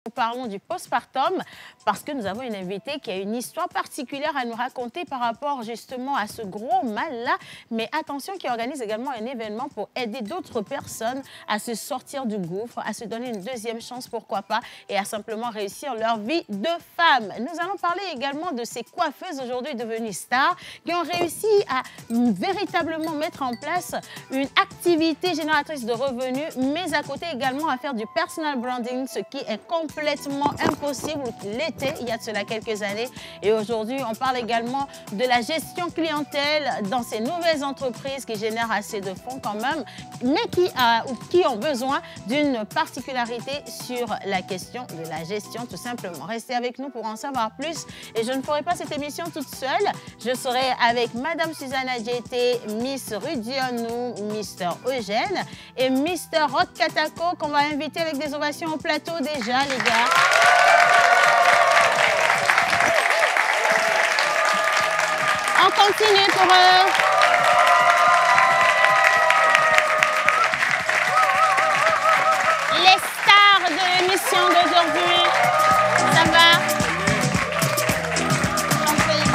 Nous parlons du postpartum parce que nous avons une invitée qui a une histoire particulière à nous raconter par rapport justement à ce gros mal-là. Mais attention, qui organise également un événement pour aider d'autres personnes à se sortir du gouffre, à se donner une deuxième chance, pourquoi pas, et à simplement réussir leur vie de femme. Nous allons parler également de ces coiffeuses aujourd'hui devenues stars qui ont réussi à véritablement mettre en place une activité génératrice de revenus, mais à côté également à faire du personal branding, ce qui est complètement impossible, l'était il y a de cela quelques années. Et aujourd'hui, on parle également de la gestion clientèle dans ces nouvelles entreprises qui génèrent assez de fonds quand même, mais qui ont besoin d'une particularité sur la question de la gestion, tout simplement. Restez avec nous pour en savoir plus. Et je ne ferai pas cette émission toute seule. Je serai avec Madame Suzanne Adjete, Miss Rudionou, Mr. Eugène et Mr. Rock Katako qu'on va inviter avec des ovations au plateau déjà, les gars. On continue pour eux. Les stars de l'émission d'aujourd'hui. Ça va?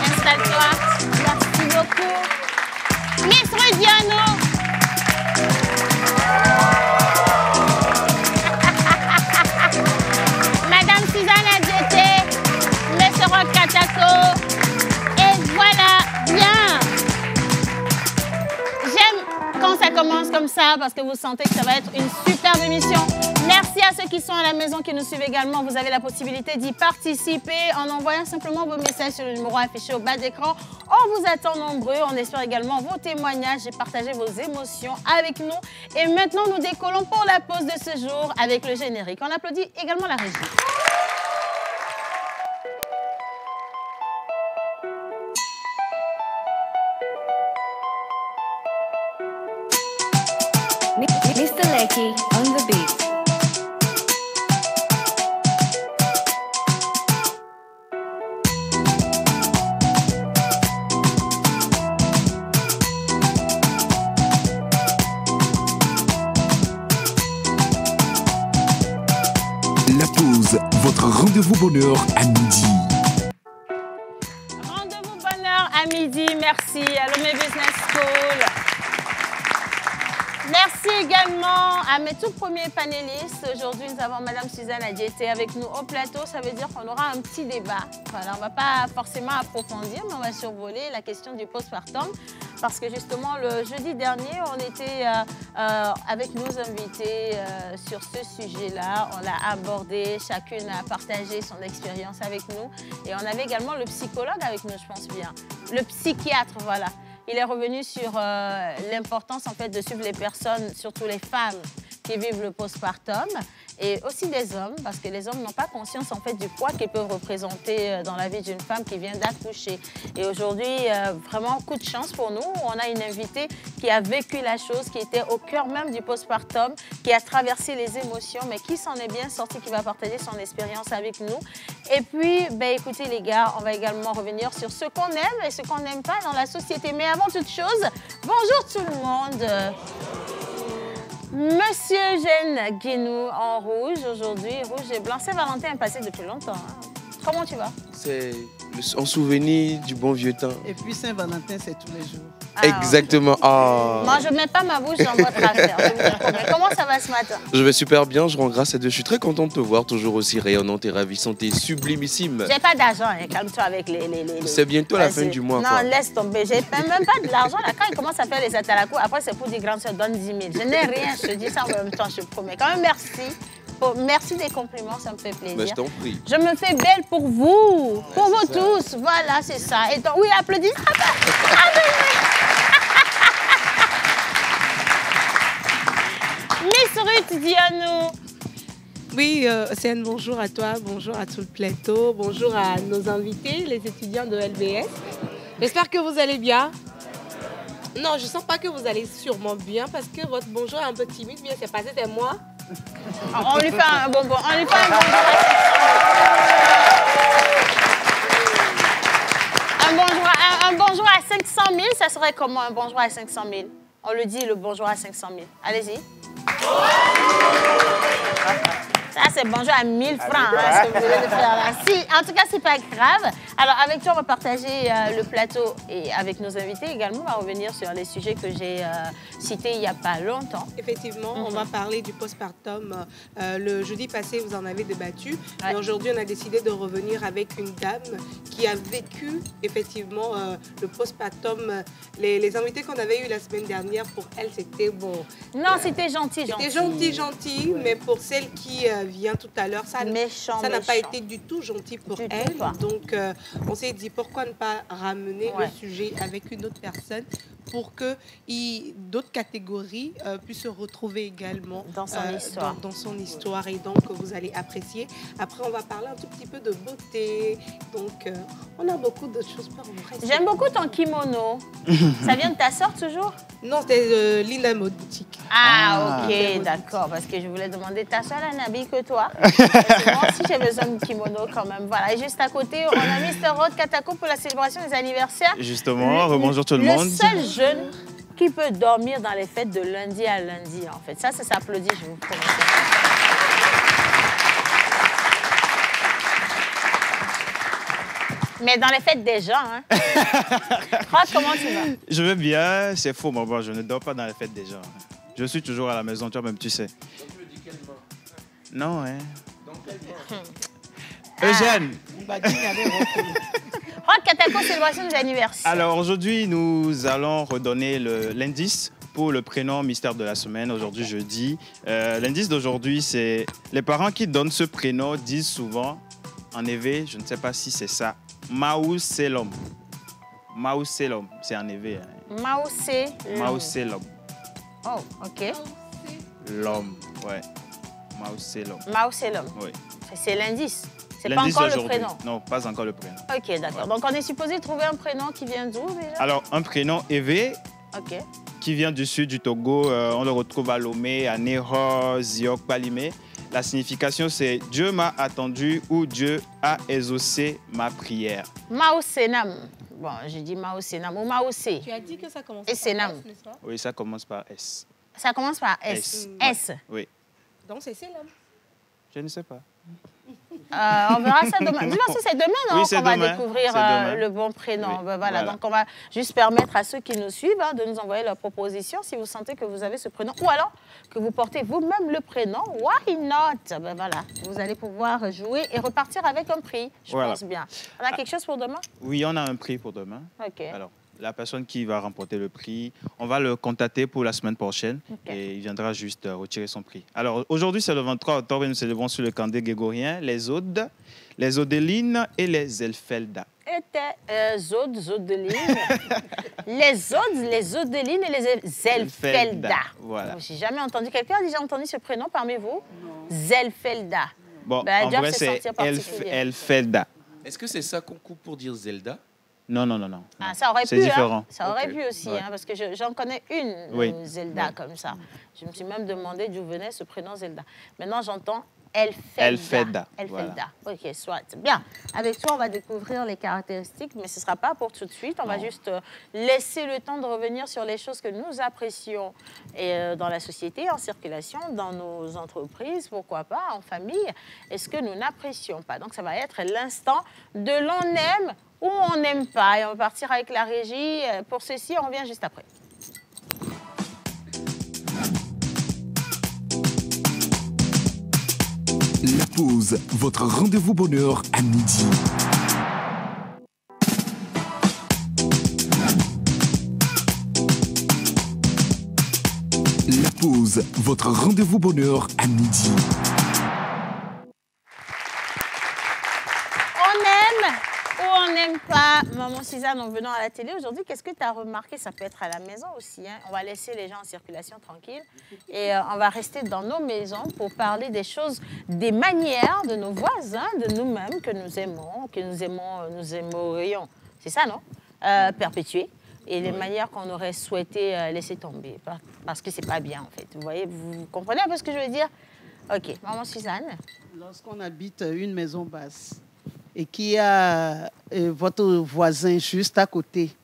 Installe-toi. Merci beaucoup. Miss Rudionou. Madame Suzanne Adjete, Mr. Rock Katako. Et voilà, bien. J'aime quand ça commence comme ça parce que vous sentez que ça va être une superbe émission. Merci à ceux qui sont à la maison, qui nous suivent également. Vous avez la possibilité d'y participer en envoyant simplement vos messages sur le numéro affiché au bas d'écran. On vous attend nombreux. On espère également vos témoignages et partager vos émotions avec nous. Et maintenant, nous décollons pour la pause de ce jour avec le générique. On applaudit également la régie. Mr. Lecky on the beat. La pause, votre rendez-vous bonheur à midi. Rendez-vous bonheur à midi. Merci à Lomé Business School. Merci également à mes tout premiers panélistes. Aujourd'hui, nous avons Madame Suzanne Adjete avec nous au plateau. Ça veut dire qu'on aura un petit débat. Voilà, on ne va pas forcément approfondir, mais on va survoler la question du postpartum. Parce que justement, le jeudi dernier, on était avec nos invités sur ce sujet-là. On l'a abordé, chacune a partagé son expérience avec nous. Et on avait également le psychologue avec nous, je pense bien. Le psychiatre, voilà. Il est revenu sur l'importance en fait de suivre les personnes, surtout les femmes qui vivent le postpartum et aussi des hommes, parce que les hommes n'ont pas conscience en fait du poids qu'ils peuvent représenter dans la vie d'une femme qui vient d'accoucher. Et aujourd'hui, vraiment coup de chance pour nous, on a une invitée qui a vécu la chose, qui était au cœur même du postpartum, qui a traversé les émotions, mais qui s'en est bien sortie, qui va partager son expérience avec nous. Et puis, ben, écoutez les gars, on va également revenir sur ce qu'on aime et ce qu'on n'aime pas dans la société. Mais avant toute chose, bonjour tout le monde. Monsieur Eugène Guénou en rouge aujourd'hui, rouge et blanc. Saint-Valentin est passé depuis longtemps. Hein. Comment tu vas? C'est en souvenir du bon vieux temps. Et puis Saint-Valentin, c'est tous les jours. Ah, exactement. Oh. Moi, je ne mets pas ma bouche dans votre affaire. Mais comment ça va ce matin? Je vais super bien, je rends grâce à Dieu. Je suis très contente de te voir, toujours aussi rayonnante et ravissante et sublimissime. J'ai pas d'argent, hein, calme-toi avec les... C'est bientôt la fin du mois. Non, quoi. Laisse tomber. J'ai même pas de l'argent. Quand il commence à faire les atalakou, après c'est pour dire grande soeur, donne 10 000. Je n'ai rien, je te dis ça en même temps, je te promets. Quand même, merci. Merci des compliments, ça me fait plaisir. Mais je t'en prie. Je me fais belle pour vous, pour vous tous. Voilà, c'est ça. Et donc, oui, applaudis. Miss Ruth Dionou. Oui, c'est un bonjour à toi, bonjour à tout le plateau, bonjour à nos invités, les étudiants de LBS. J'espère que vous allez bien. Non, je ne sens pas que vous allez sûrement bien parce que votre bonjour est un peu timide, bien c'est passé, c'est moi. On lui fait un bonbon, on lui fait un bonjour à 500 000. Un bonjour à 500 000, ça serait comment un bonjour à 500 000? On le dit, le bonjour à 500 000. Allez-y. Ça, c'est bonjour à 1000 francs, hein, ce que vous venez de faire là. Si, en tout cas, c'est pas grave. Alors, avec toi, on va partager le plateau et avec nos invités également, on va revenir sur les sujets que j'ai cités il n'y a pas longtemps. Effectivement, on va parler du postpartum. Le jeudi passé, vous en avez débattu. Ouais. Et aujourd'hui, on a décidé de revenir avec une dame qui a vécu effectivement le postpartum. Les invités qu'on avait eus la semaine dernière, pour elle, c'était bon. Non, c'était gentil, gentil. C'était gentil, mais pour celle qui vient tout à l'heure, ça n'a pas été du tout gentil pour elle. Donc, on s'est dit, pourquoi ne pas ramener le sujet avec une autre personne pour que d'autres catégories puissent se retrouver également dans son histoire. Dans son histoire, et donc vous allez apprécier. Après, on va parler un tout petit peu de beauté. Donc, on a beaucoup d'autres choses par rester. J'aime beaucoup ton kimono. Ça vient de ta sœur toujours? Non, c'était Linda Mode Boutique. Ah, ok, d'accord. Parce que je voulais demander, ta soeur elle n'habille que toi. Moi aussi, j'ai besoin de kimono quand même. Voilà. Et juste à côté, on a Mr. Rod Katako pour la célébration des anniversaires. Justement, rebonjour tout le monde. Le seul jeune qui peut dormir dans les fêtes de lundi à lundi, en fait. Ça s'applaudit, je vous promets. Mais dans les fêtes des gens, hein. Rod, comment tu vas? Je vais bien, c'est faux, mais bon, je ne dors pas dans les fêtes des gens. Je suis toujours à la maison, toi-même, tu sais. Donc tu me dis quelle main? Non, hein. Donc quelle main? Eugène. Rod Katako, célébration des anniversaires. Alors aujourd'hui, nous allons redonner l'indice pour le prénom mystère de la semaine, aujourd'hui jeudi. L'indice d'aujourd'hui, c'est les parents qui donnent ce prénom disent souvent, en éveil, je ne sais pas si c'est ça, Maouselom. Maouselom, c'est en éveil. Hein. Maouselom. Oh, ok. L'homme, ouais. Maouselom. Maouselom. Oui. C'est l'indice. C'est pas encore le prénom. Non, pas encore le prénom. Ok, d'accord. Ouais. Donc on est supposé trouver un prénom qui vient d'où déjà? Alors, un prénom éveil. Ok. Qui vient du sud du Togo. On le retrouve à Lomé, à Néro, Ziok, Balimé. La signification, c'est « Dieu m'a attendu » ou « Dieu a exaucé ma prière ». Maousenam. Bon, j'ai dit Maousenam ou Maoussé. Tu as dit que ça commence par S, n'est-ce pas? Oui, ça commence par S. Ça commence par S. S. Oui. Donc c'est Selam. Je ne sais pas. On verra ça demain. Dis-moi si c'est demain, non, oui, qu'on va découvrir le bon prénom. Oui. Ben, voilà. Donc, on va juste permettre à ceux qui nous suivent de nous envoyer leurs propositions si vous sentez que vous avez ce prénom ou alors que vous portez vous-même le prénom. Why not? Ben, voilà. Vous allez pouvoir jouer et repartir avec un prix, je pense bien. On a quelque chose pour demain? Oui, on a un prix pour demain. OK. Alors, la personne qui va remporter le prix, on va le contacter pour la semaine prochaine et il viendra juste retirer son prix. Alors, aujourd'hui, c'est le 23 octobre et nous célébrons sur le calendrier grégorien les Audes, les Odelines et les Elfelda. Zodeline. Les Odelines et les Zelfelda. Voilà. J'ai jamais entendu. Quelqu'un a déjà entendu ce prénom parmi vous? Zelfelda. Bon, en vrai, c'est Elfelda. Est-ce que c'est ça qu'on coupe pour dire Zelda? Non. Ah, ça aurait pu, différent. Hein. Ça aurait pu aussi, hein, parce que j'en connais une, Zelda, comme ça. Je me suis même demandé d'où venait ce prénom Zelda. Maintenant, j'entends Elfelda. Voilà. Ok, soit. Bien. Avec toi, on va découvrir les caractéristiques, mais ce ne sera pas pour tout de suite. On va juste laisser le temps de revenir sur les choses que nous apprécions dans la société, en circulation, dans nos entreprises, pourquoi pas, en famille, et ce que nous n'apprécions pas. Donc, ça va être l'instant de l'on aime ou on n'aime pas. Et on va partir avec la régie. Pour ceci, on revient juste après. La pause, votre rendez-vous bonheur à midi. La pause, votre rendez-vous bonheur à midi. On aime ou on n'aime pas. Maman Suzanne, en venant à la télé aujourd'hui, qu'est-ce que tu as remarqué? Ça peut être à la maison aussi. Hein? On va laisser les gens en circulation tranquille et on va rester dans nos maisons pour parler des choses, des manières de nos voisins, de nous-mêmes que nous aimons, nous aimerions. C'est ça, non? Perpétuer. Et les manières qu'on aurait souhaité laisser tomber. Parce que c'est pas bien, en fait. Vous voyez, vous comprenez un peu ce que je veux dire? OK. Maman Suzanne? Lorsqu'on habite une maison basse et qu'il y a votre voisin juste à côté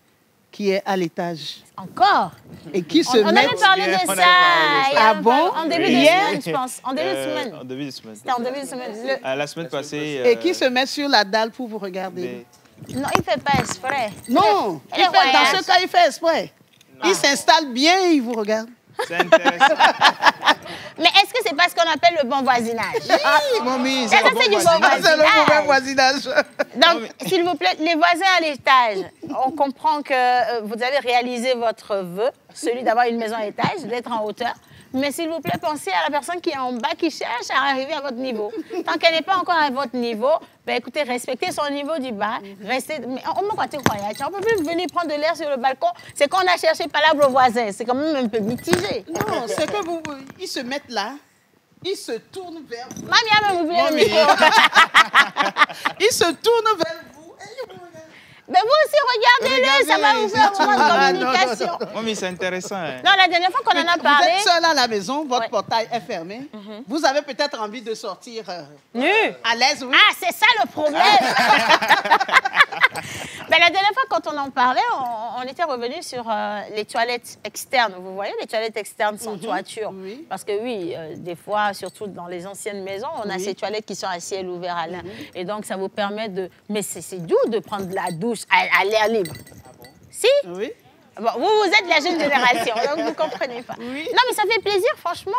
qui est à l'étage Encore? et qui se On avait mettent... parlé de On avait ça. parlé de ça. il y a Ah bon? en début de Hier? semaine, je pense. En début de semaine. En début de semaine. C'était en début de semaine. La semaine passée. Et qui se mettent sur la dalle pour vous regarder. Non, il ne fait pas exprès. Non, Il est dans voyage. ce cas, il fait exprès. Il s'installe bien et il vous regarde. C'est intéressant. Mais est-ce que c'est pas ce qu'on appelle le bon voisinage? Oui, mamie, Ça, c'est du bon c'est le mauvais voisinage. voisinage. Donc, s'il vous plaît, les voisins à l'étage, on comprend que vous avez réalisé votre vœu, celui d'avoir une maison à étage, d'être en hauteur. Mais s'il vous plaît, pensez à la personne qui est en bas, qui cherche à arriver à votre niveau. Tant qu'elle n'est pas encore à votre niveau, ben écoutez, respectez son niveau du bas. Restez... Mais on ne peut plus venir prendre de l'air sur le balcon. C'est qu'on a cherché palabre au voisin. C'est quand même un peu mitigé. Non, c'est que vous... Ils se mettent là, ils se tournent vers vous. Mamie, vous voulez le micro? Ils se tournent vers vous et ils vous regardent. Mais vous aussi, regardez-le, ça va vous faire un moment de communication. Non, mais c'est intéressant. Hein. Non, la dernière fois qu'on en a Vous parlé... êtes seul à la maison, votre Ouais. portail est fermé. Vous avez peut-être envie de sortir Nu. à l'aise, oui. Ah, c'est ça le problème. Ben, la dernière fois, quand on en parlait, on était revenu sur les toilettes externes. Vous voyez, les toilettes externes sans toiture. Oui. Parce que oui, des fois, surtout dans les anciennes maisons, on a Oui. ces toilettes qui sont à ciel ouvert à l'air. Et donc, ça vous permet de... Mais c'est doux de prendre de la douche à l'air libre. Si? Oui. Bon, vous êtes de la jeune génération, donc vous ne comprenez pas. Oui. Non, mais ça fait plaisir, franchement,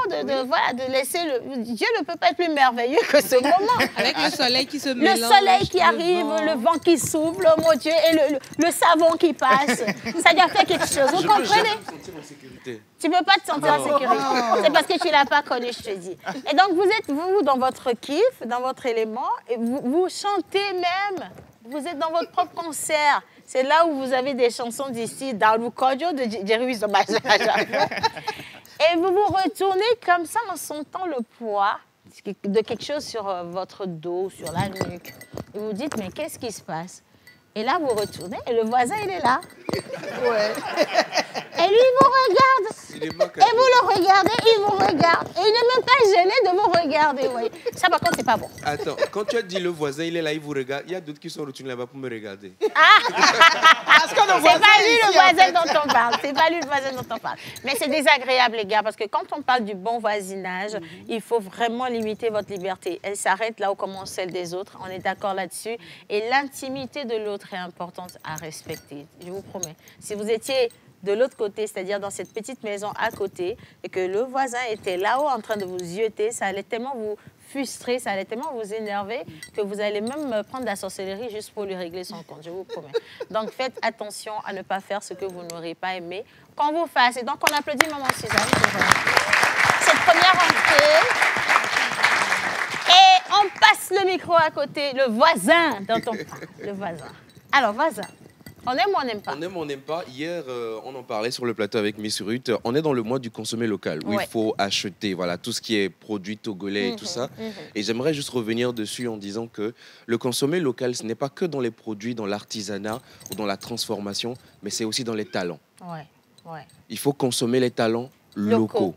voilà, de laisser le... Dieu ne peut pas être plus merveilleux que ce moment. Avec le soleil qui se Le mélange. soleil qui arrive, le vent qui souffle, oh mon Dieu, et le savon qui passe. Ça doit faire quelque chose, vous comprenez? sentir en sécurité. Tu ne peux pas te sentir en sécurité. C'est parce que tu ne l'as pas connu, je te dis. Et donc, vous êtes, vous, dans votre kiff, dans votre élément, et vous chantez même. Vous êtes dans votre propre concert. C'est là où vous avez des chansons d'ici, dans le Kojo de Jerry Zobaja. Et vous vous retournez comme ça en sentant le poids de quelque chose sur votre dos, sur la nuque. Et vous dites, mais qu'est-ce qui se passe? Et là, vous retournez et le voisin, il est là. Ouais. Et lui, il vous regarde. Il est moque. Et vous le regardez, il vous regarde. Et il n'est même pas gêné de vous regarder. Oui. Ça, par contre, c'est pas bon. Attends, quand tu as dit le voisin, il est là, il vous regarde, il y a d'autres qui sont retournés là-bas pour me regarder. Parce que le C'est voisin pas lui ici, le en voisin fait. dont on parle. C'est pas lui le voisin dont on parle. Mais c'est désagréable, les gars, parce que quand on parle du bon voisinage, il faut vraiment limiter votre liberté. Elle s'arrête là où commence celle des autres. On est d'accord là-dessus. Et l'intimité de l'autre est importante à respecter. Je vous promets. Si vous étiez de l'autre côté, c'est-à-dire dans cette petite maison à côté, et que le voisin était là-haut en train de vous zioter, ça allait tellement vous frustrer, ça allait tellement vous énerver que vous allez même prendre de la sorcellerie juste pour lui régler son compte, je vous promets. Donc faites attention à ne pas faire ce que vous n'aurez pas aimé qu'on vous fasse. Et donc on applaudit Maman Suzanne pour cette première entrée. Et on passe le micro à côté, le voisin dont on parle, le voisin. Alors voisin, on aime ou on n'aime pas? On aime ou on n'aime pas. Hier, on en parlait sur le plateau avec Miss Ruth. On est dans le mois du consommer local, où Ouais. il faut acheter voilà, tout ce qui est produit togolais et tout ça. Et j'aimerais juste revenir dessus en disant que le consommer local, ce n'est pas que dans les produits, dans l'artisanat ou dans la transformation, mais c'est aussi dans les talents. Ouais, ouais. Il faut consommer les talents Locaux. locaux.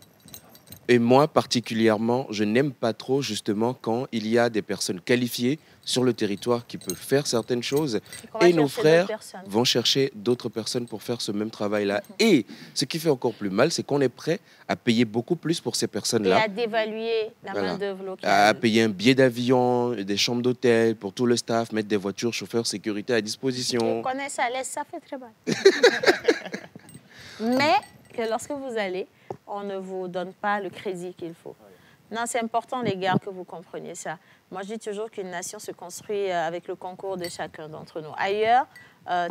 Et moi, particulièrement, je n'aime pas trop justement quand il y a des personnes qualifiées sur le territoire qui peuvent faire certaines choses qu'on va et nos chercher frères d'autres personnes. vont chercher d'autres personnes pour faire ce même travail-là. Et ce qui fait encore plus mal, c'est qu'on est prêt à payer beaucoup plus pour ces Et personnes-là, à dévaluer la Voilà. main-d'œuvre à locale. payer un billet d'avion, des chambres d'hôtel pour tout le staff, mettre des voitures, chauffeurs, sécurité à disposition. Je connais ça, laisse ça fait très mal. Mais que lorsque vous allez, on ne vous donne pas le crédit qu'il faut. Non, c'est important, les gars, que vous compreniez ça. Moi, je dis toujours qu'une nation se construit avec le concours de chacun d'entre nous. Ailleurs,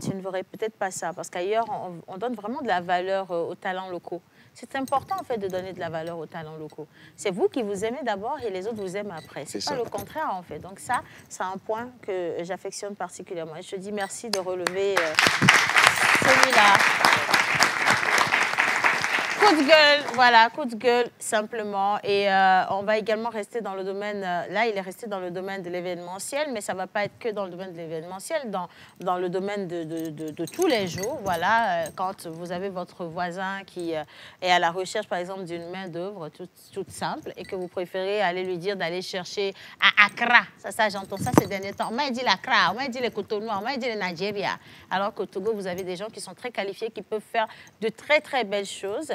tu ne verrais peut-être pas ça, parce qu'ailleurs, on donne vraiment de la valeur aux talents locaux. C'est important, en fait, de donner de la valeur aux talents locaux. C'est vous qui vous aimez d'abord et les autres vous aiment après. C'est C'est pas ça. le contraire, en fait. Donc ça, c'est un point que j'affectionne particulièrement. Et je te dis merci de relever celui-là. coup de gueule, voilà, coup de gueule, simplement. Et on va également rester dans le domaine, là, il est resté dans le domaine de l'événementiel, mais ça ne va pas être que dans le domaine de l'événementiel, dans le domaine de tous les jours. Voilà, quand vous avez votre voisin qui est à la recherche, par exemple, d'une main-d'œuvre toute simple et que vous préférez aller lui dire d'aller chercher à Accra. Ça j'entends ça ces derniers temps. On m'a dit l'Accra, on m'a dit les Cotonou, on m'a dit le Nigeria. Alors qu'au Togo, vous avez des gens qui sont très qualifiés, qui peuvent faire de très, très belles choses.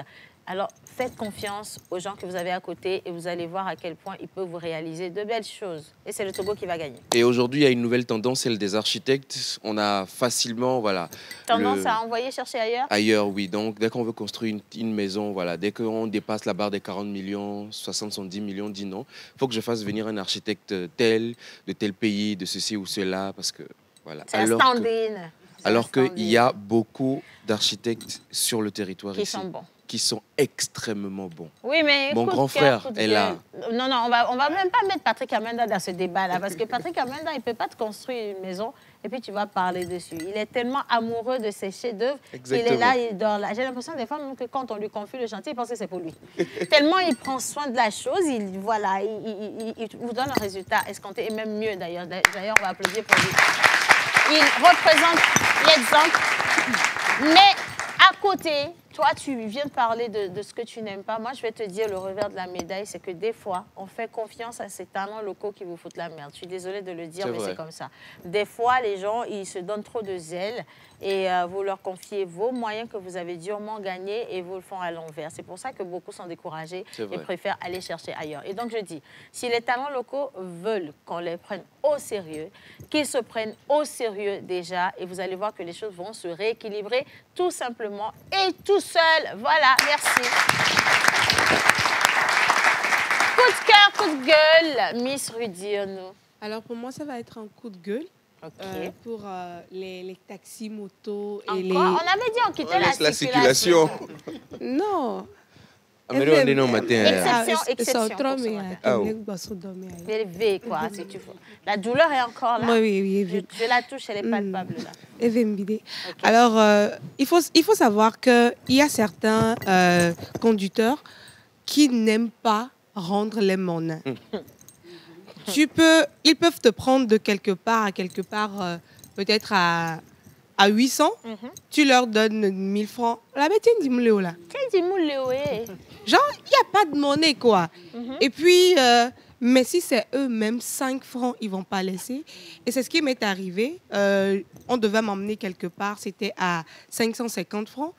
Alors, faites confiance aux gens que vous avez à côté et vous allez voir à quel point ils peuvent vous réaliser de belles choses. Et c'est le Togo qui va gagner. Et aujourd'hui, il y a une nouvelle tendance, celle des architectes. On a facilement, voilà... Tendance à envoyer chercher ailleurs? Ailleurs, oui. Donc, dès qu'on veut construire une maison, voilà, dès qu'on dépasse la barre des 40 millions, 60, 70 millions, on dit non. Il faut que je fasse venir un architecte tel, de tel pays, de ceci ou cela, parce que, voilà. C'est un stand-in. Alors qu'il y a beaucoup d'architectes sur le territoire qui ici. Sont bons. Qui sont extrêmement bons. Oui, mais mon grand frère est là. Non, on va même pas mettre Patrick Amenda dans ce débat-là, parce que Patrick Amenda, il peut pas te construire une maison et puis tu vas parler dessus. Il est tellement amoureux de ses chefs-d'œuvre, il est là, il dort là. J'ai l'impression des fois même que quand on lui confie le chantier, il pense que c'est pour lui. Tellement il prend soin de la chose, il vous donne un résultat escompté, et même mieux d'ailleurs. D'ailleurs, on va applaudir pour lui. Il représente l'exemple, mais à côté, toi, tu viens de parler de ce que tu n'aimes pas. Moi, je vais te dire, le revers de la médaille, c'est que des fois, on fait confiance à ces talents locaux qui vous foutent la merde. Je suis désolée de le dire, mais c'est comme ça. Des fois, les gens, ils se donnent trop de zèle et vous leur confiez vos moyens que vous avez durement gagnés et vous le font à l'envers. C'est pour ça que beaucoup sont découragés et préfèrent aller chercher ailleurs. Et donc, je dis, si les talents locaux veulent qu'on les prenne au sérieux, qu'ils se prennent au sérieux déjà, et vous allez voir que les choses vont se rééquilibrer tout simplement et tout seul. Voilà, merci. Coup de cœur, coup de gueule, Miss Rudy, nous. Alors pour moi, ça va être un coup de gueule. Pour les taxis, motos et les... On avait dit on quittait la circulation. Non. Exception. Quoi, si tu veux. La douleur est encore là. Oui. Je la touche, elle est palpable là. Okay. Alors, il faut savoir qu'il y a certains conducteurs qui n'aiment pas rendre les monnaies. Ils peuvent te prendre de quelque part à quelque part, peut-être à 800, tu leur donnes 1000 francs. La bête, tu dis moulé là. Genre, il n'y a pas de monnaie, quoi. Et puis, mais si c'est eux-mêmes 5 francs, ils ne vont pas laisser. Et c'est ce qui m'est arrivé. On devait m'emmener quelque part, c'était à 550 francs.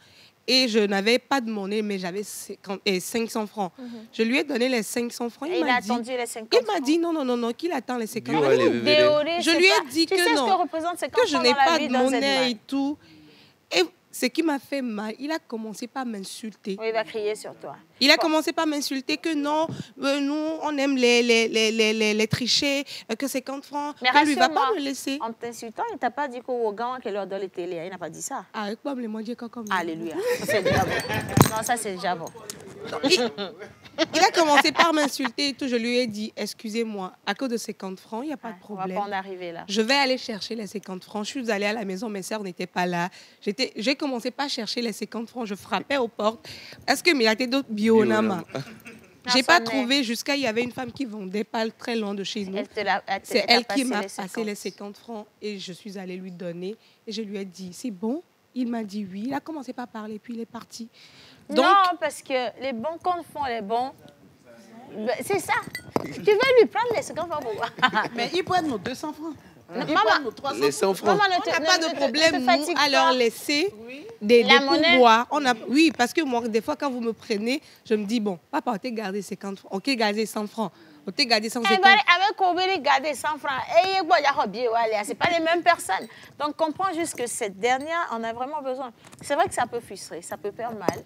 Et je n'avais pas de monnaie, mais j'avais 500 francs. Je lui ai donné les 500 francs. Il a attendu les 50 francs. Il m'a dit non, qu'il attend les 50 francs. Je lui ai dit que non, que je n'ai pas de monnaie et tout. Et ce qui m'a fait mal, il a commencé par m'insulter. Oui, il va crier sur toi. Il a commencé par m'insulter que non, nous, on aime les trichés, que 50 francs, mais que lui ne va pas me laisser. En t'insultant, il ne t'a pas dit qu'au gars qui leur donne les télé, il n'a pas dit ça. Ah, avec moi, moi, je comme alléluia. C'est déjà bon. Non, ça, c'est déjà bon. Il a commencé par m'insulter et tout. Je lui ai dit, excusez-moi, à cause de 50 francs, il n'y a pas de problème. On va pas en arriver là. Je vais aller chercher les 50 francs. Je suis allée à la maison, mes sœurs n'étaient pas là. J'ai commencé par chercher les 50 francs. Je frappais aux portes. Est-ce que Milate d'autres Bionama? J'ai pas trouvé jusqu'à il y avait une femme qui vendait pas très loin de chez nous. C'est elle qui m'a passé les 50 francs et je suis allée lui donner et je lui ai dit, c'est bon? Il m'a dit oui. Il a commencé par parler puis il est parti. Donc, non, parce que les bons comptes font les bons. C'est ça. Tu veux lui prendre les 50 francs pour quoi? Mais ils prennent nos 200 francs. Maman, nos 300 les 100 francs. On n'a pas de problème, nous, à leur laisser des pourboires. Oui, parce que moi, des fois, quand vous me prenez, je me dis, bon, papa, on t'a gardé 50 francs, ok, gardé 100 francs. On t'a gardé 150 francs. Avec Kobeli, garder 100 francs. C'est pas les mêmes personnes. Donc, comprends juste que cette dernière, on a vraiment besoin. C'est vrai que ça peut frustrer, ça peut faire mal.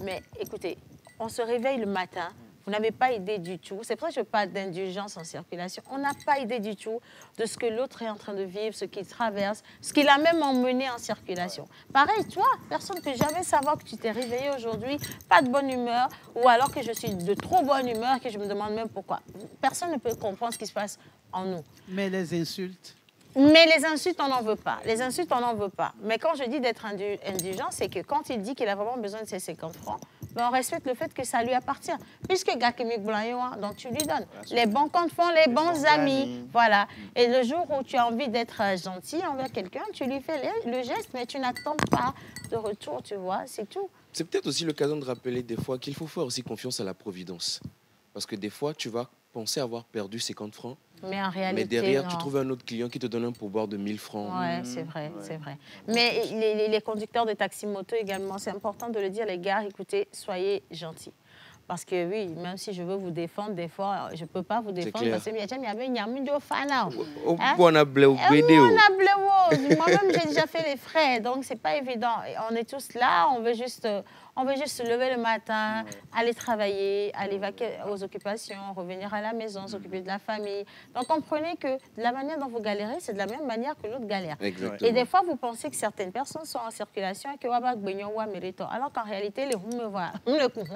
Mais écoutez, on se réveille le matin, vous n'avez pas idée du tout. C'est pour ça que je parle d'indulgence en circulation. On n'a pas idée du tout de ce que l'autre est en train de vivre, ce qu'il traverse, ce qu'il a même emmené en circulation. Pareil, toi, personne ne peut jamais savoir que tu t'es réveillé aujourd'hui, pas de bonne humeur, ou alors que je suis de trop bonne humeur et que je me demande même pourquoi. Personne ne peut comprendre ce qui se passe en nous. Mais les insultes... Mais les insultes, on n'en veut pas. Les insultes, on n'en veut pas. Mais quand je dis d'être indulgent, c'est que quand il dit qu'il a vraiment besoin de ses 50 francs, mais on respecte le fait que ça lui appartient. Puisque Gakemik Blanc, donc tu lui donnes. Les bons comptes font les bons amis. Voilà. Et le jour où tu as envie d'être gentil envers quelqu'un, tu lui fais le geste, mais tu n'attends pas de retour, tu vois, c'est tout. C'est peut-être aussi l'occasion de rappeler des fois qu'il faut faire aussi confiance à la providence. Parce que des fois, tu vas penser avoir perdu 50 francs. Mais en réalité, mais derrière, non. tu trouves un autre client qui te donne un pourboire de 1000 francs. Oui, c'est vrai, c'est vrai. Mais les conducteurs de taxi-moto également, c'est important de le dire, les gars, écoutez, soyez gentils. Parce que oui, même si je veux vous défendre, des fois, je ne peux pas vous défendre. Parce que moi-même, j'ai déjà fait les frais, donc ce n'est pas évident. Et on est tous là, on veut juste se lever le matin, aller travailler, aller vaquer aux occupations, revenir à la maison, s'occuper de la famille. Donc comprenez que de la manière dont vous galérez, c'est de la même manière que l'autre galère. Exactement. Et des fois, vous pensez que certaines personnes sont en circulation et que alors qu'en réalité, les roues me voient. Le courant.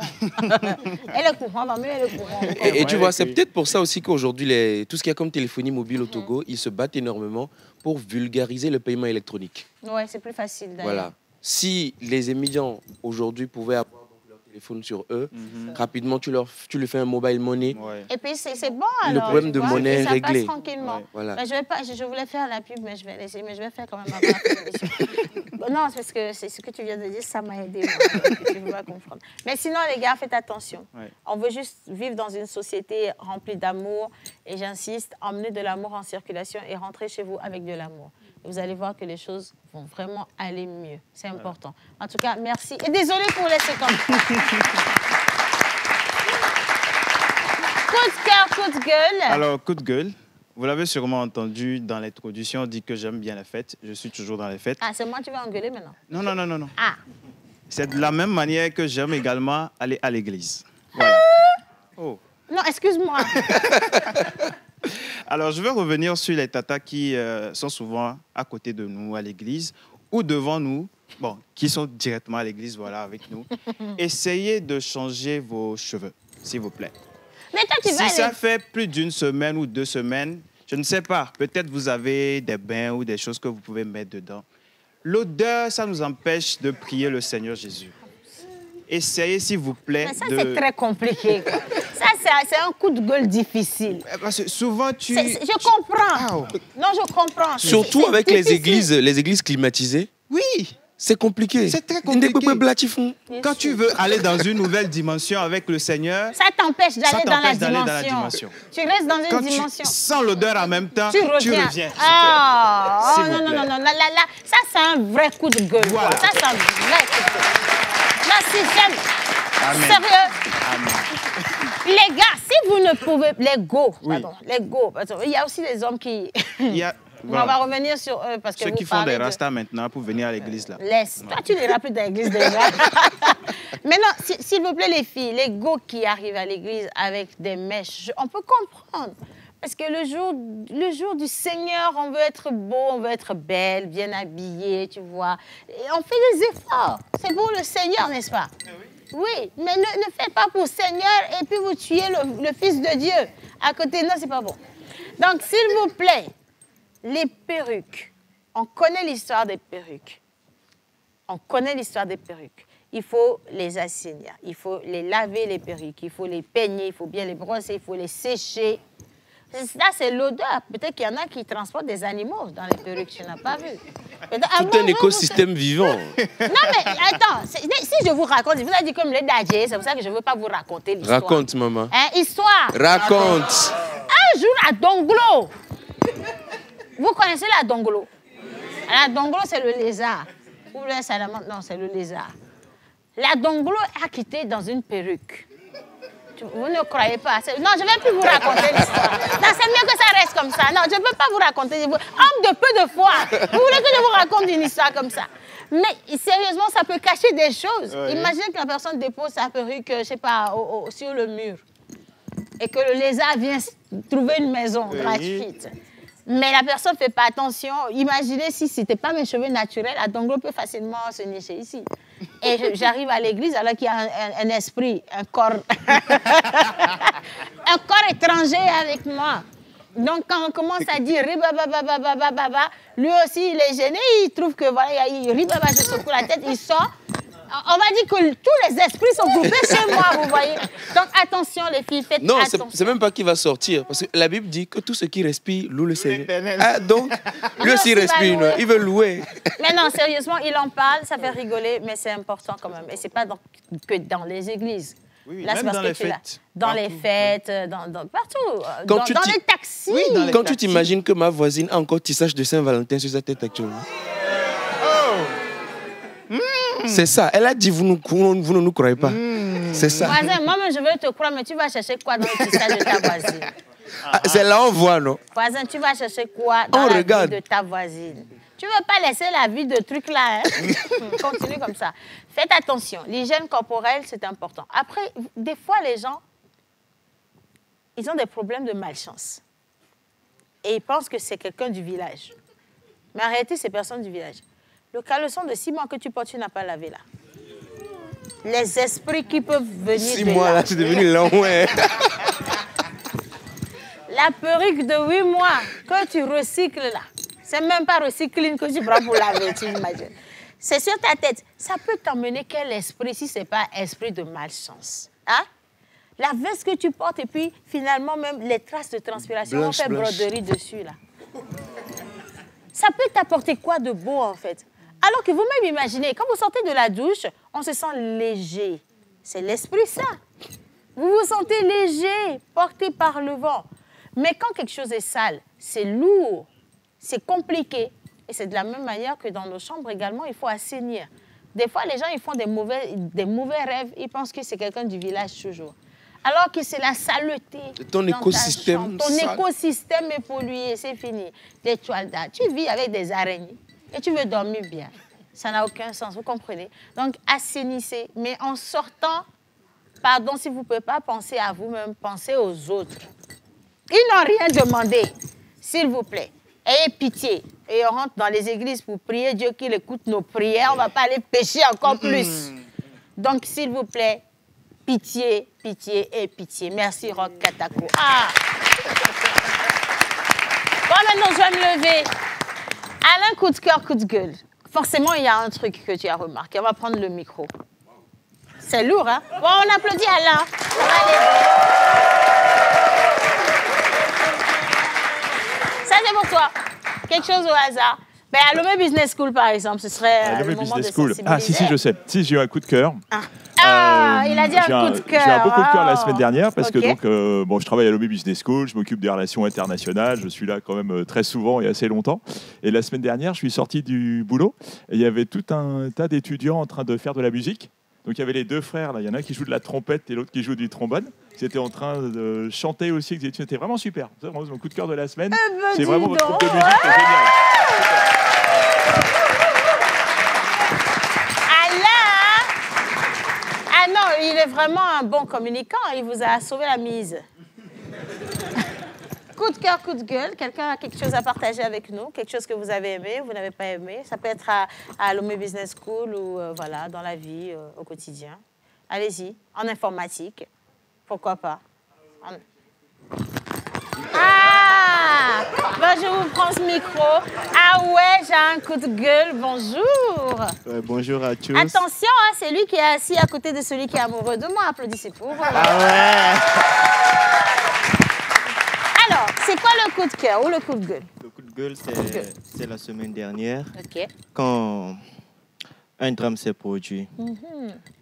Et le courant, le courant. Et tu vois, c'est peut-être pour ça aussi qu'aujourd'hui, tout ce qu'il y a comme téléphonie mobile au Togo, ils se battent énormément pour vulgariser le paiement électronique. Oui, c'est plus facile d'ailleurs. Voilà. Si les émigrants aujourd'hui pouvaient avoir leur téléphone sur eux, rapidement tu lui fais un mobile money. Ouais. Et puis c'est bon alors. Le problème de monnaie est réglé. Ça passe tranquillement. Ouais. Voilà. Ben, je voulais faire la pub, mais je vais laisser. Mais je vais faire quand même avant la fin de l'émission. Non, c'est parce que c'est ce que tu viens de dire, ça m'a aidé. Je ne peux pas comprendre. Mais sinon, les gars, faites attention. Ouais. On veut juste vivre dans une société remplie d'amour. Et j'insiste, emmenez de l'amour en circulation et rentrez chez vous avec de l'amour. Vous allez voir que les choses vont vraiment aller mieux. C'est important. En tout cas, merci. Et désolé pour les séquences. Coup de cœur, coup de gueule. Alors, coup de gueule. Vous l'avez sûrement entendu dans l'introduction, on dit que j'aime bien les fêtes. Je suis toujours dans les fêtes. Ah, c'est moi qui vais engueuler maintenant. Non. Ah. C'est de la même manière que j'aime également aller à l'église. Voilà. Oh. Non, excuse-moi. Alors, je vais revenir sur les tatas qui sont souvent à côté de nous à l'église ou devant nous, bon, qui sont directement à l'église, voilà, avec nous. Essayez de changer vos cheveux, s'il vous plaît. Mais toi, tu vas Si ça fait plus d'une semaine ou 2 semaines, je ne sais pas, peut-être vous avez des bains ou des choses que vous pouvez mettre dedans. L'odeur, ça nous empêche de prier le Seigneur Jésus. Essayez, s'il vous plaît, Mais ça, c'est très compliqué, quoi. Ça, c'est un coup de gueule difficile. Parce que souvent, Je comprends. Non, je comprends. Surtout avec les églises climatisées. Oui. C'est compliqué. C'est très compliqué. Bien Quand sûr. tu veux aller dans une nouvelle dimension avec le Seigneur, Ça t'empêche d'aller dans la dans la dimension. Tu restes dans quand une tu dimension. sens l'odeur en même temps, Tu reviens. Ah, S'il oh, vous non, plaît. non. Là, ça, c'est un vrai coup de gueule. Voilà. Ça, c'est un vrai coup de gueule. Là, si j'aime. Amen. Sérieux. Amen. Les gars, si vous ne pouvez... Les go, Oui. pardon. Les go. Il y a aussi des hommes qui... Il y a On va voilà, revenir sur eux parce que ceux vous qui font des parlez de... rastas maintenant pour venir à l'église là. Laisse. Toi, tu n'iras plus dans l'église déjà. Maintenant, s'il vous plaît, les filles, les go qui arrivent à l'église avec des mèches, on peut comprendre. Parce que le jour du Seigneur, on veut être beau, on veut être belle, bien habillée, tu vois. Et on fait des efforts. C'est pour le Seigneur, n'est-ce pas? Oui, mais ne faites pas pour le Seigneur et puis vous tuez le Fils de Dieu. À côté, non, c'est pas bon. Donc, s'il vous plaît, les perruques, on connaît l'histoire des perruques. On connaît l'histoire des perruques. Il faut les assainir, il faut les laver les perruques, il faut les peigner, il faut bien les brosser, il faut les sécher. Là, c'est l'odeur. Peut-être qu'il y en a qui transportent des animaux dans les perruques, tu n'as pas vu. Tout un écosystème vivant. Non, mais attends, si je vous raconte, vous avez dit comme les dajés, c'est pour ça que je ne veux pas vous raconter l'histoire. Raconte, maman. Hein, histoire. Raconte. Un jour à Donglo, vous connaissez la Donglo? La Donglo, c'est le lézard. Ou le salamandre, non, c'est le lézard. La Donglo a quitté dans une perruque. Vous ne croyez pas? Non, je ne vais plus vous raconter l'histoire. Non, c'est mieux que ça reste comme ça. Non, je ne peux pas vous raconter. Homme de peu de foi. Vous voulez que je vous raconte une histoire comme ça? Mais sérieusement, ça peut cacher des choses. Oui. Imaginez que la personne dépose sa perruque, je ne sais pas, sur le mur. Et que le lézard vient trouver une maison gratuite. Mais la personne ne fait pas attention. Imaginez si ce n'était pas mes cheveux naturels, la Donglo peut facilement se nicher ici. Et j'arrive à l'église alors qu'il y a un esprit, un corps, un corps étranger avec moi. Donc quand on commence à dire ribabababababa, lui aussi il est gêné, il trouve que voilà, il ribaba, je secoue la tête, il sort. On m'a dit que tous les esprits sont groupés chez moi, vous voyez. Donc attention les filles, faites Non, attention. c'est même pas qui va sortir. Parce que la Bible dit que tout ce qui respire loue le Seigneur. Ah, donc, lui aussi aussi va respire, louer. il veut louer. Mais non, sérieusement, il en parle, ça fait rigoler, mais c'est important quand même. Et c'est pas que dans les églises. Oui, Là, c'est même parce dans que les tu l'as. fêtes. Dans Partout. les fêtes, partout. Quand Dans tu dans t'y- les taxis. Oui, dans les Quand tu taxis. t'imagines que ma voisine a encore tissage de Saint-Valentin sur sa tête actuellement. C'est ça. Elle a dit, vous ne nous croyez pas. C'est ça. Voisin, moi-même, je veux te croire, mais tu vas chercher quoi dans le tissage de ta voisine? Ah, c'est là on voit, non? Voisin, tu vas chercher quoi dans On la regarde. vie de ta voisine? Tu ne veux pas laisser la vie de truc là, hein? Continue comme ça. Faites attention. L'hygiène corporelle, c'est important. Après, des fois, les gens, ils ont des problèmes de malchance. Et ils pensent que c'est quelqu'un du village. Mais en réalité, c'est personne du village. Le caleçon de 6 mois que tu portes, tu n'as pas lavé là. Les esprits qui peuvent venir 6 de mois là. là, c'est devenu long, ouais. La perruque de 8 mois que tu recycles là, c'est même pas recycling que tu prends pour laver, tu imagines. C'est sur ta tête. Ça peut t'emmener quel esprit si ce n'est pas esprit de malchance. Hein? La veste que tu portes et puis finalement même les traces de transpiration, Blanche, on fait blanche. broderie dessus là. Ça peut t'apporter quoi de beau en fait? Alors que vous-même imaginez, quand vous sortez de la douche, on se sent léger. C'est l'esprit ça. Vous vous sentez léger, porté par le vent. Mais quand quelque chose est sale, c'est lourd, c'est compliqué. Et c'est de la même manière que dans nos chambres également, il faut assainir. Des fois, les gens ils font des mauvais rêves, ils pensent que c'est quelqu'un du village toujours. Alors que c'est la saleté. Ton dans ta écosystème chambre. Ton sale. écosystème est pollué, c'est fini. Des toiles d'art. Tu vis avec des araignées et tu veux dormir bien. Ça n'a aucun sens, vous comprenez? Donc, assainissez. Mais en sortant, pardon, si vous ne pouvez pas penser à vous-même, pensez aux autres. Ils n'ont rien demandé, s'il vous plaît. Ayez pitié. Et on rentre dans les églises pour prier Dieu qu'il écoute nos prières. On ne va pas aller pécher encore plus. Donc, s'il vous plaît, pitié, pitié et pitié. Merci, Rock Katako. Ah! Bon, maintenant, je vais me lever. Alain, coup de cœur, coup de gueule. Forcément, il y a un truc que tu as remarqué. On va prendre le micro. C'est lourd, hein? Bon, on applaudit Alain. On va aller. Ça, c'est pour toi. Quelque chose au hasard. Ben, à Lomé Business School, par exemple, ce serait le Lomé moment de Business School. Ah, si, sensibiliser. je sais. Si, j'ai eu un coup de cœur. Il a dit un coup de cœur. J'ai eu un beau coup de cœur la Oh. semaine dernière parce Ok. que donc, bon, je travaille à Lomé Business School, je m'occupe des relations internationales, je suis là quand même très souvent et assez longtemps. Et la semaine dernière, je suis sorti du boulot et il y avait tout un tas d'étudiants en train de faire de la musique. Donc il y avait les deux frères, là. Il y en a un qui joue de la trompette et l'autre qui joue du trombone. Ils étaient en train de chanter aussi, c'était vraiment super. C'est vraiment mon coup de cœur de la semaine. C'est dis vraiment votre donc. groupe de musique, c'est génial. Ah non, il est vraiment un bon communicant. Il vous a sauvé la mise. Coup de cœur, coup de gueule. Quelqu'un a quelque chose à partager avec nous? Quelque chose que vous avez aimé, vous n'avez pas aimé? Ça peut être à Lomé Business School ou voilà, dans la vie, au quotidien. Allez-y, en informatique. Pourquoi pas? Ah! Ben, je vous prends ce micro. Ah ouais, j'ai un coup de gueule. Bonjour. Bonjour à tous. Attention, hein, c'est lui qui est assis à côté de celui qui est amoureux de moi. Applaudissez pour. Alors, c'est quoi le coup de cœur ou le coup de gueule? Le coup de gueule, c'est la semaine dernière, Ok. quand un drame s'est produit.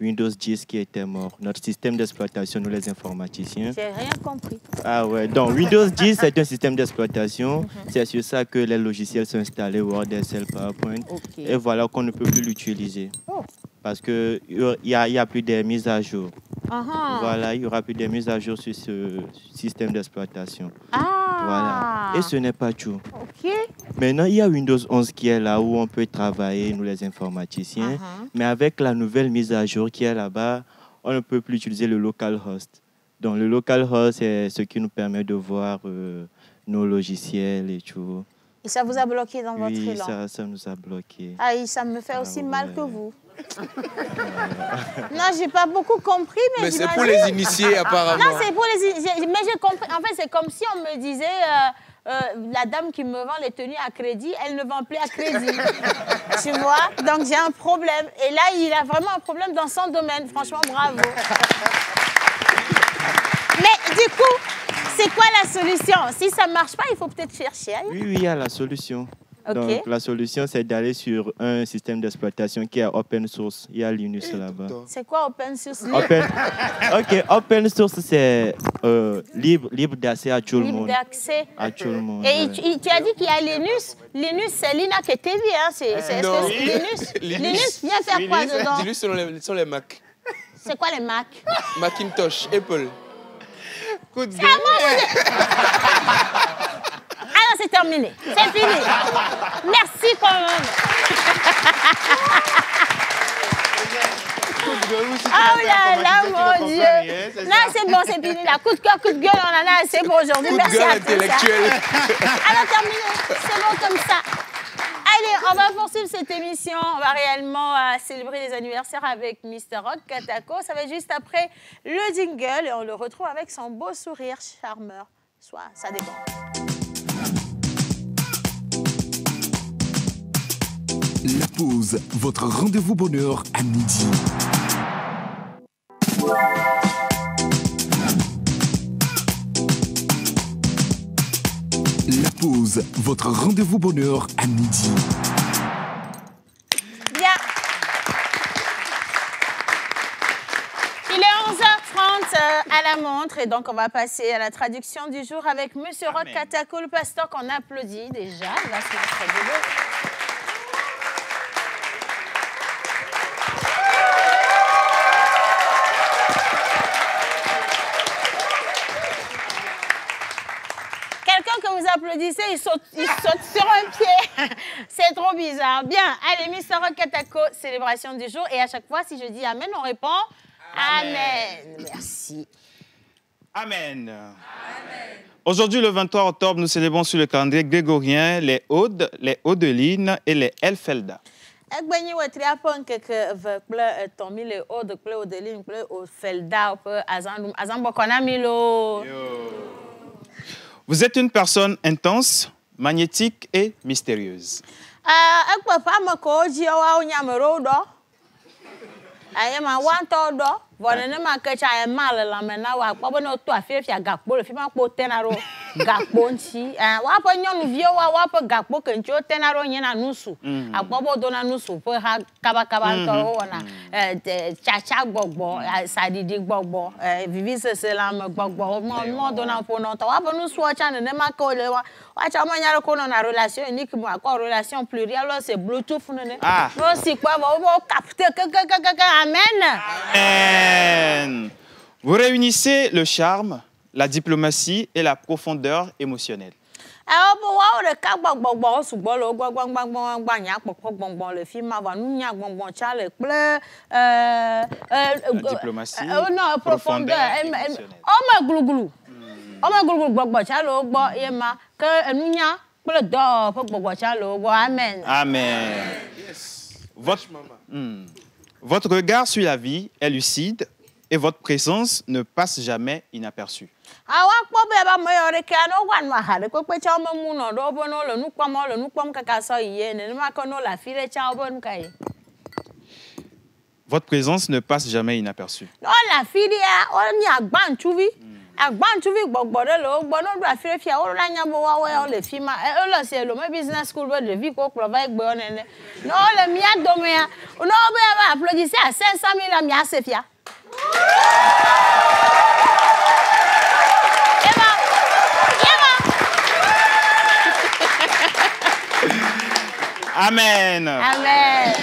Windows 10 qui était mort. Notre système d'exploitation, nous les informaticiens. J'ai rien compris. Ah ouais, donc Windows 10, c'est un système d'exploitation. C'est sur ça que les logiciels sont installés, Word, Excel, PowerPoint. Ok. Et voilà qu'on ne peut plus l'utiliser. Oh. Parce qu'il n'y a plus des mises à jour. Ah. Voilà, il n'y aura plus des mises à jour sur ce système d'exploitation. Ah. Voilà. Et ce n'est pas tout. Ok. Maintenant, il y a Windows 11 qui est là où on peut travailler, nous les informaticiens. Mais avec la nouvelle mise à jour qui est là-bas, on ne peut plus utiliser le localhost. Donc, le localhost, c'est ce qui nous permet de voir nos logiciels et tout. Et ça vous a bloqué dans votre Oui, élan? ça nous a bloqué. Ah, et ça me fait aussi mal ouais. que vous. Non, j'ai pas beaucoup compris, mais Mais c'est j'imagine- pour les initiés, apparemment. Non, c'est pour les... Mais j'ai compris. En fait, c'est comme si on me disait, la dame qui me vend les tenues à crédit, elle ne vend plus à crédit. Tu vois? Donc, j'ai un problème. Et là, il a vraiment un problème dans son domaine. Franchement, bravo. Mais du coup, c'est quoi la solution? Si ça ne marche pas, il faut peut-être chercher ailleurs. Oui, il y a la solution. Ok. Donc, la solution, c'est d'aller sur un système d'exploitation qui est open source. Il y a Linux là-bas. C'est quoi open source? Open source, c'est libre d'accès à tout le monde. Libre d'accès. À tout le monde. Et tu as dit qu'il y a Linux. Linux, c'est Lina qui TV, hein? Non. Linux vient faire quoi dedans? Linux sur les Mac. C'est quoi les Mac? Macintosh, Apple. Coup de C'est à moi, Ah non, c'est terminé. C'est fini. Merci quand même. Oh là là, mon Dieu. Là, c'est bon, c'est fini. Là. Coup de cœur, coup de gueule, on en a assez pour aujourd'hui. Coup de Merci gueule à tous. intellectuel. Alors, terminé. C'est bon comme ça. Allez, on va poursuivre cette émission. On va réellement célébrer les anniversaires avec Mr. Rock Katako. Ça va être juste après le jingle et on le retrouve avec son beau sourire charmeur. Soit, ça dépend. La pause, votre rendez-vous bonheur à midi. La pause, votre rendez-vous bonheur à midi. Bien. Il est 11h30 à la montre et donc on va passer à la traduction du jour avec Monsieur Rock Katako, le pasteur qu'on applaudit déjà. Il va se mettre debout. Quelqu'un que vous applaudissez, il saute sur un pied. C'est trop bizarre. Bien, allez, Mr. Rock Katako, célébration du jour. Et à chaque fois, si je dis Amen, on répond Amen. Merci. Amen. Aujourd'hui, le 23 octobre, nous célébrons sur le calendrier grégorien les Audes, les Audelines et les Elfelda. Egbenyi wetri apɔ nkeke eve kple etɔ̃ mi le Aude kple Audeline kple Ofelda ƒe azãbɔkɔ na mi lo. Vous êtes une personne intense, magnétique et mystérieuse. Ekpe ƒe ame kewo dzi woawo nye ame ɖewo ɖɔ. Eye ma woantɔ ɖɔ. Vɔ nenema ke tsa ema le lãme na wo akpɔ be ne woto afi fia gakpo le fi ma kpo tena ɖo gakpo ŋuti. Woaƒe nyɔnuviwo woaƒe gakpo ke ŋuti wotena ɖo nye na nusu. Akpɔ be wodona nusu ƒe ha kabakaba ŋutɔ wowɔna tsatsa gbɔgbɔ, saɖiɖi gbɔgbɔ, vivisese lãme gbɔgbɔ, mɔdona ƒo nɔtɔ. Woaƒe nusuwo tsa nenema ke wole woatsa womenya ɖe ko nɔna relation unique mo akɔ relation plurielle c'est bluetooth nene. No si kpɔ vɔ wo capte kekekeke amen. Amen. Vous réunissez le charme, la diplomatie et la profondeur émotionnelle. Diplomatie, profondeur émotionnelle. Amen. Votre regard sur la vie est lucide et votre présence ne passe jamais inaperçue. Votre présence ne passe jamais inaperçue. Agbantuvi gbɔgbɔ ɖe le wo gbɔ no ɖo afi fia wo la nya be woawo le fi ma ele se lo me business school be ɖevi ko kplɔ va egbe nene no le mia domea no be applaudissez à 500 000 mia se fia Amen. Amen.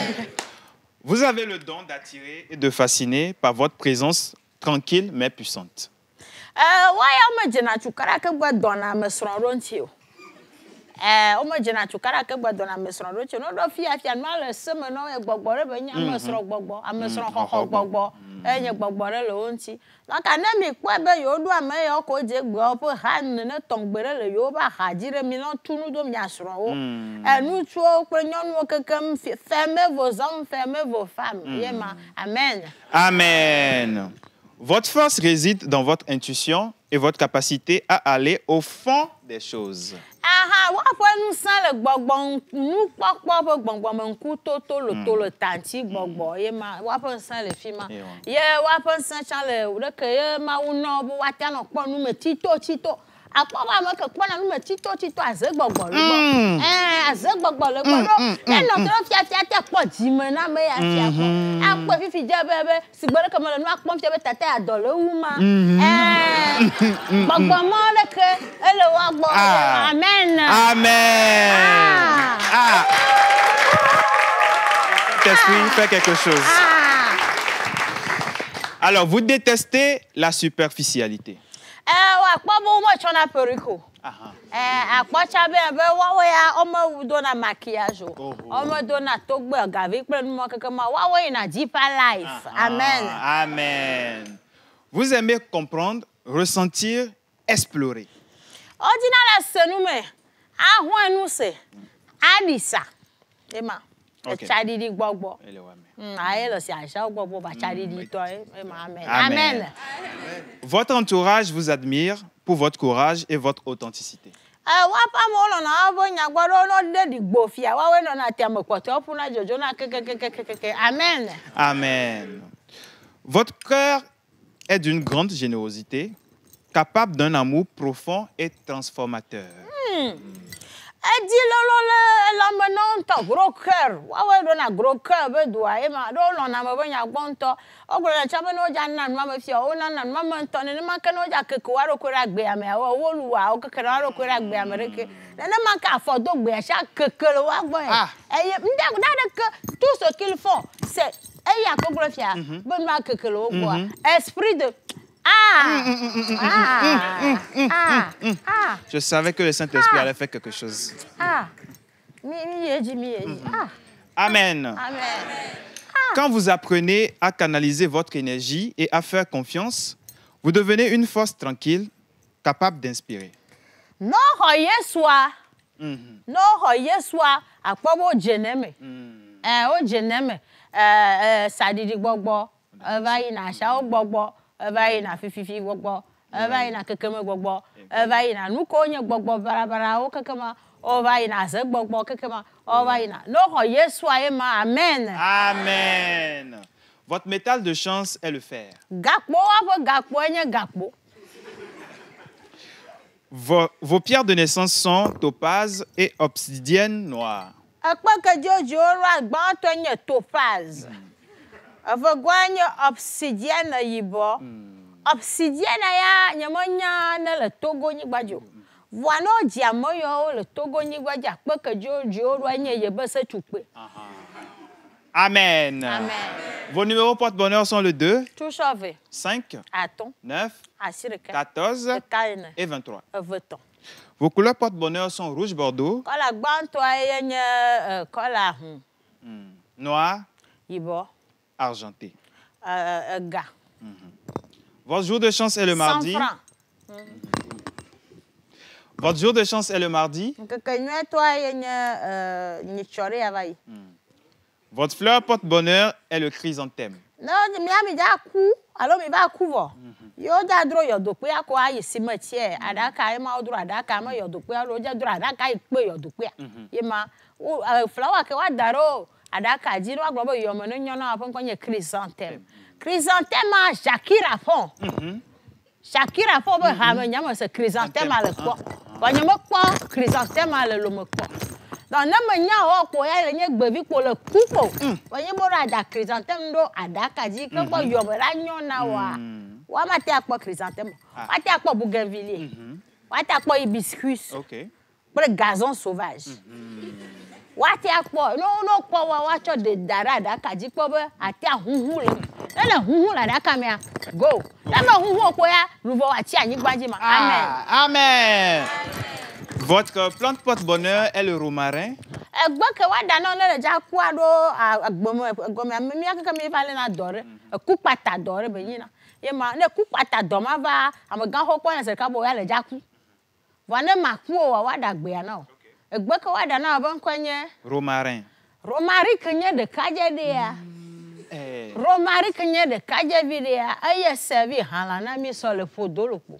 Vous avez le don d'attirer et de fasciner par votre présence tranquille mais puissante. Why am I jena chukara ke gbadona mesron ronti o o me jena chukara ke gbadona mesron ronti no do fia no le seme no e gbogbo re be nya mesron gbogbo amesron koko gbogbo enye gbogbo re le wonti na ka na mi po be yo do ame yo ko je gbe o po ha ne tongbere le yo ba ha jire mi no tunu do mi asron o nu tuo pe nyonu kekem fermez vos hommes fermez vos femmes yema amen. Amen. Votre force réside dans votre intuition et votre capacité à aller au fond des choses. Aha, wapo nous sans le gbogbo nous pokpo gbogbo menku toto le tanti gbogbo ye ma wapo sans le fima ye wapo sans chan le que ye ma uno bo wata no po nu me tito akpo ba mo ke po na nu me tito aze gbogbo le gbo aze gbogbo le gbo e no to fia te po di me na me ya fia ko akpo fifi je bebe sigbere ke mo le nu akpo fia be tata ado le wu ma gbogbo mo le ke ele wa gbo amen. Amen. Ah. L'esprit fait quelque chose. Alors, vous détestez la superficialité. Amen. Amen. Vous aimez comprendre, ressentir, explorer. Ordinala senume ahwanu se adisa ema chadidi gbogbo ayelo si aja gbogbo ba chadidi to ema amen. Amen. Votre entourage vous admire pour votre courage et votre authenticité. Wa pa mo lo na abo nyagboro no de digbo fia wa we no na ti amopoto opuna jojo na kekekekeke. Amen. Amen. Votre cœur est d'une grande générosité, capable d'un amour profond et transformateur. Edi la menon to gros cœur. Wa we do na gros cœur be do ai ma do lo na me bonya gbonto. Ogro na chabe no ja na ma me fi o na ma me nto ne ma ke no ja keke wa ro ko ra gbe ame o wo luwa o keke na ro ko ra gbe ame reke. Na ma ka fo do gbe sha keke lo wa gbon e nda que tout ce qu'ils font c'est e ya ko gro fia be ma keke lo gbo esprit de Je savais que le Saint-Esprit allait faire quelque chose. Amen. Quand vous apprenez à canaliser votre énergie et à faire confiance, vous devenez une force tranquille, capable d'inspirer. No hoye swa. No hoye swa akpobo jeneme. O jeneme sadidi gbogbo. Va ina sha o gbogbo. Va ina fififi gbogbo. Va ina kekeme gbogbo. Va ina nuko nye gbogbo barabara o kekema. O va ina ze gbogbo kekema. O va ina. No hoye swa ema. Amen. Amen. Votre métal de chance est le fer. Gakpo apo gakpo nye gakpo. Vos pierres de naissance sont topaz et obsidienne noire. Akpa ke jojo ra gba to nye topaz. Avogwanye obsidienne yibo. Obsidienne ya nyamonya na le Togo ni gbajo. Voano diamoyo le Togo ni gbaja akpa ke jojo ra nye yebe se tupe. Amen. Amen. Vos numéros porte-bonheur sont le 2, Tout sauvé. 5, Aton. 9, Asireke. 14 Kaine. et 23. Veton. Vos couleurs porte-bonheur sont rouge bordeaux, Kola gbanto ayenye kola noir, yibo argenté. ga. Votre jour de chance est le 100 mardi. francs. Votre jour de chance est le mardi. Keke nywe to ayenye ni chore avai. Votre fleur porte-bonheur est le chrysanthème. No mi ami ja ku, alo mi ba ku vo. Yo ja dro yodope ako ayi cimetière, adaka e ma odro adaka ma yodope alo ja dro adaka ipe yodope. Ye ma flower ke wa daro adaka ji no agbo yo mo no nyono apon konye chrysanthème. Chrysanthème a Shakira fond. Shakira fond be ha me nyama se chrysanthème ale ko. Wa nyama ko chrysanthème ale lo mo ko. Dans le moment où il y a des gens qui ont le couple, il y a des chrysanthèmes qui ont des chrysanthèmes, des bougainvilliers, des hibiscus, des gazons sauvages. Amen. Votre plante porte-bonheur est le romarin. Romarin. Romarin kenye de kaje de ya. Romaric nye de kaje vidéa aye servi halana mi sur le fodolo ko.